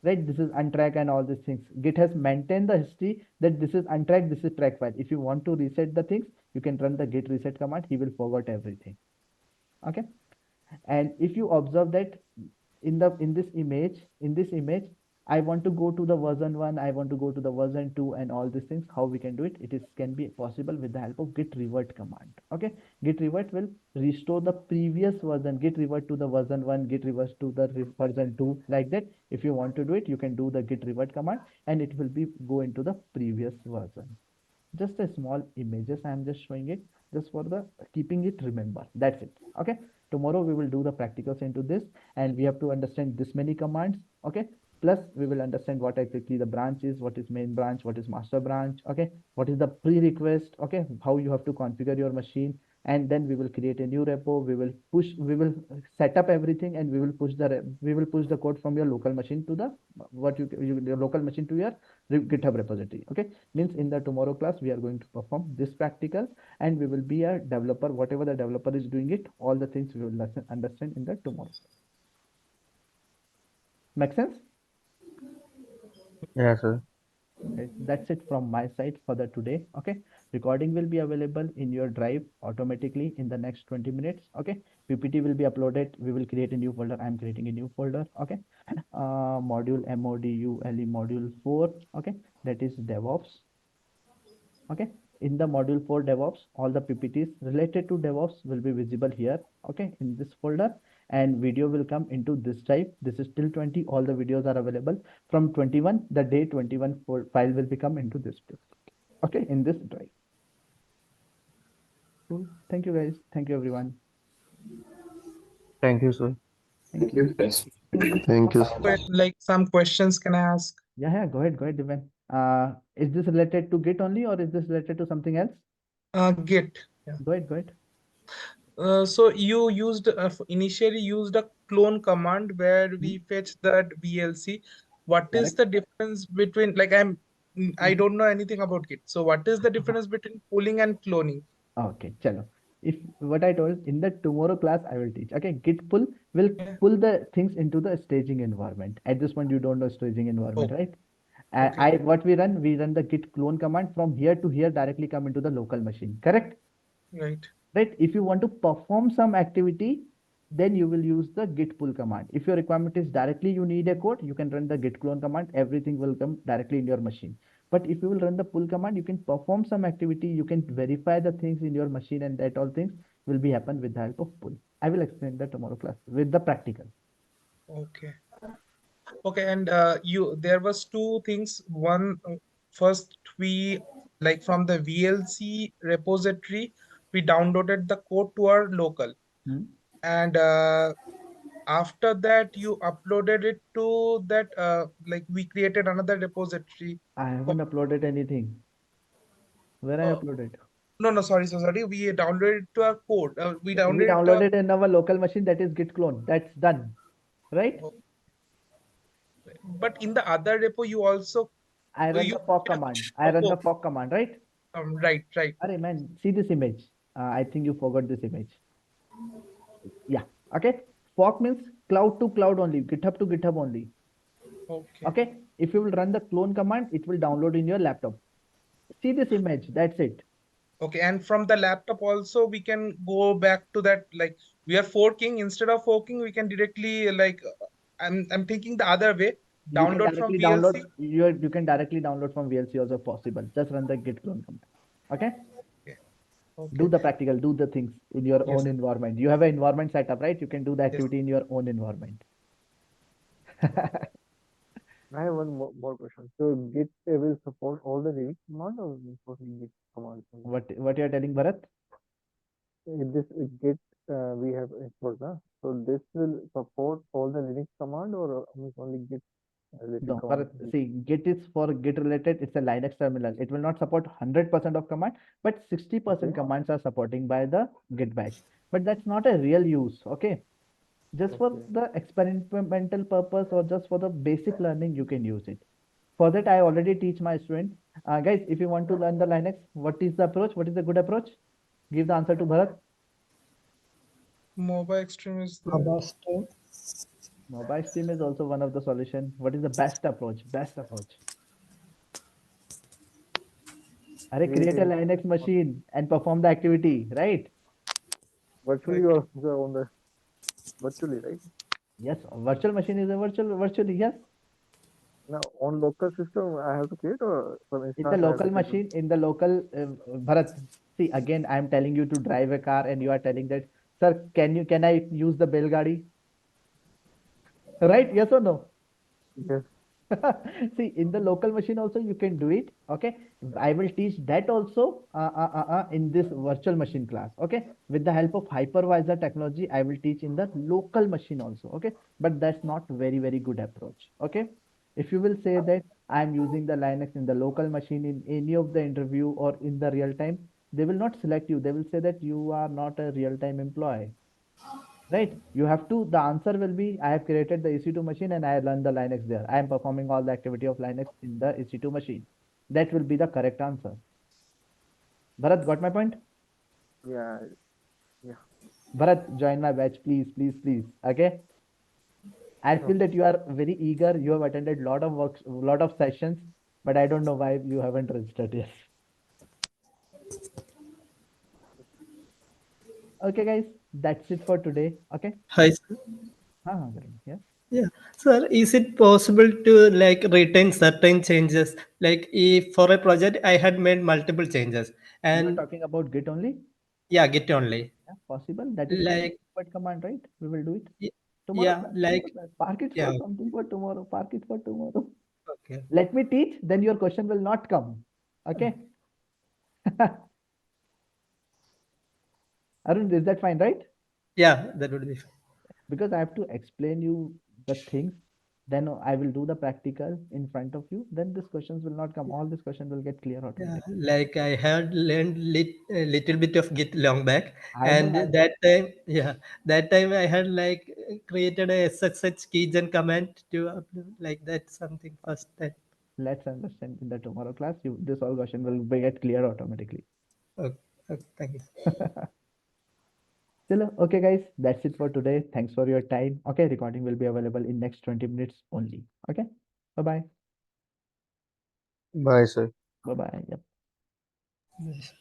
right? This is untracked and all these things. Git has maintained the history that this is untracked, this is track file. If you want to reset the things, you can run the git reset command. He will forget everything. Okay, and if you observe that in this image, I want to go to the version 1, I want to go to the version 2 and all these things. How we can do it? It is can be possible with the help of git revert command. Okay, git revert will restore the previous version. Git revert to the version 1, git revert to the version 2, like that. If you want to do it, you can do the git revert command and it will be go into the previous version. Just a small images I am just showing it, just for the keeping it remember. That's it. Okay, tomorrow we will do the practicals into this, and we have to understand this many commands. Okay, plus we will understand what exactly the branch is, what is main branch, what is master branch. Okay, what is the pre-request. Okay, how you have to configure your machine, and then we will create a new repo. We will set up everything, and we will push the code from your local machine to the your local machine to your GitHub repository. Okay, means in the tomorrow class we are going to perform this practical, and we will be a developer. Whatever the developer is doing it, all the things we will understand in the tomorrow. Make sense? Yes, sir. Okay, that's it from my side for the today. Okay, recording will be available in your drive automatically in the next 20 minutes. Okay, PPT will be uploaded. We will create a new folder. I'm creating a new folder. Okay, module module 4. Okay, that is DevOps. Okay, in the module 4 DevOps, all the PPTs related to DevOps will be visible here. Okay, in this folder, and video will come into this drive. This is till 20. All the videos are available. From 21, the day 21 file will become into this place. Okay, in this drive. Cool. Thank you guys. Thank you everyone. Thank you, sir. Thank you. Thank you. Like some questions can I ask? Yeah, go ahead, Divan. Is this related to Git only, or is this related to something else? Git. Yeah. Go ahead. So you used initially used a clone command where we fetch that VLC. What is the difference between, like, I don't know anything about Git. So what is the difference between pulling and cloning? Okay, chalo. If what I told in the tomorrow class, I will teach. Okay, Git pull will Yeah. pull the things into the staging environment. At this point, you don't know staging environment, Oh, right? okay. What we run the git clone command from here to here directly come into the local machine. Correct? Right. Right? If you want to perform some activity, then you will use the git pull command. If your requirement is directly you need a code, you can run the git clone command. Everything will come directly in your machine. But if you will run the pull command, you can perform some activity. You can verify the things in your machine, and that all things will be happen with the help of pull. I will explain that tomorrow class with the practical. Okay. Okay, and there was two things. One, first we like from the VLC repository, we downloaded the code to our local, Hmm? and after that you uploaded it to that like we created another repository. I For, haven't uploaded anything. Where I uh, uploaded? no, no, sorry, so sorry. We downloaded it to our code. We We downloaded it to our. downloaded in our local machine, that is git clone. That's done. Right? Oh, but in the other repo, you also I run you the fork command. I run the fork command, right? right, right. Arey man, see this image. I think you forgot this image. Yeah. Okay. Fork means cloud to cloud only, GitHub to GitHub only. Okay. Okay. If you will run the clone command, it will download in your laptop. See this image. That's it. Okay, and from the laptop also we can go back to that, like we are forking. Instead of forking, we can directly like I'm thinking the other way. You can Download from directly VLC. download. You can directly download from VLC also possible. Just run the git clone command. Okay. Okay. Do Okay. the practical. Do the things in your Yes. own environment. You have an environment setup, right? You can do the Yes. activity in your own environment. I have one more question. So Git will support all the Linux command or support Git command? What you are telling, Bharat? This Git we have installed, huh? So this will support all the Linux command or only Git related No, command? Bharat, see, Git is for Git related. It's a Linux terminal. It will not support 100% of command, but 60% Okay. commands are supporting by the Git batch. But that's not a real use. Okay. Just for Okay. the experimental purpose or just for the basic learning, you can use it. For that, I already teach my student. Guys, if you want to learn the Linux, what is the approach? What is the good approach? Give the answer to Bharat. Mobile Extreme is the Avast, Mobile Steam is also one of the solution. What is the best approach? Best approach. Create a Create Linux machine and perform the activity, right? virtually right. or on the virtually, right? Yes, virtual machine is a virtually, yes. Now on local system, I have to create or from In the instance I have to local set one. machine, in the local, Bharat, see, again, I am telling you to drive a car and you are telling that, sir, can I use the Belgadi? Right? Yes or no? Yes. See, in the local machine also you can do it. Okay. I will teach that also in this virtual machine class. Okay. With the help of hypervisor technology, I will teach in the local machine also. Okay. But that's not very, very good approach. Okay. If you will say that I'm using the Linux in the local machine in any of the interview or in the real time, they will not select you. They will say that you are not a real time employee. Right? You have to, the answer will be, I have created the EC2 machine and I learned the Linux there. I am performing all the activity of Linux in the EC2 machine. That will be the correct answer. Bharat, got my point? Yeah. Yeah. Bharat, join my batch, please, please, please. Okay. I feel that you are very eager. You have attended lot of works, lot of sessions, but I don't know why you haven't registered yet. Okay, guys, that's it for today. Okay. Hi, sir. Yes. Yeah, sir, is it possible to like retain certain changes? Like if for a project I had made multiple changes You are and talking about Git only? yeah, Git only. Yeah, possible. That is fine. Like But command, right? We will do it. y- Tomorrow yeah, class, tomorrow like class. Park it for yeah, something for tomorrow. Park it for tomorrow. okay. Let me teach, then your question will not come. Okay. Arun, is that fine, right? Yeah, that would be fine. Because I have to explain you the things, then I will do the practical in front of you. Then these questions will not come. All these questions will get clear Yeah, automatically. like I had learned a little bit of Git long back, I know, and that time, yeah, that time I had like created a SSH keygen command to upload like that something first time. Let's understand in the tomorrow class. This all question will be get clear automatically. Okay. Okay, thank you. Chalo, okay guys, that's it for today. Thanks for your time. Okay, recording will be available in next 20 minutes only. Okay, bye-bye. Bye, sir. Bye-bye. Yep. Yes.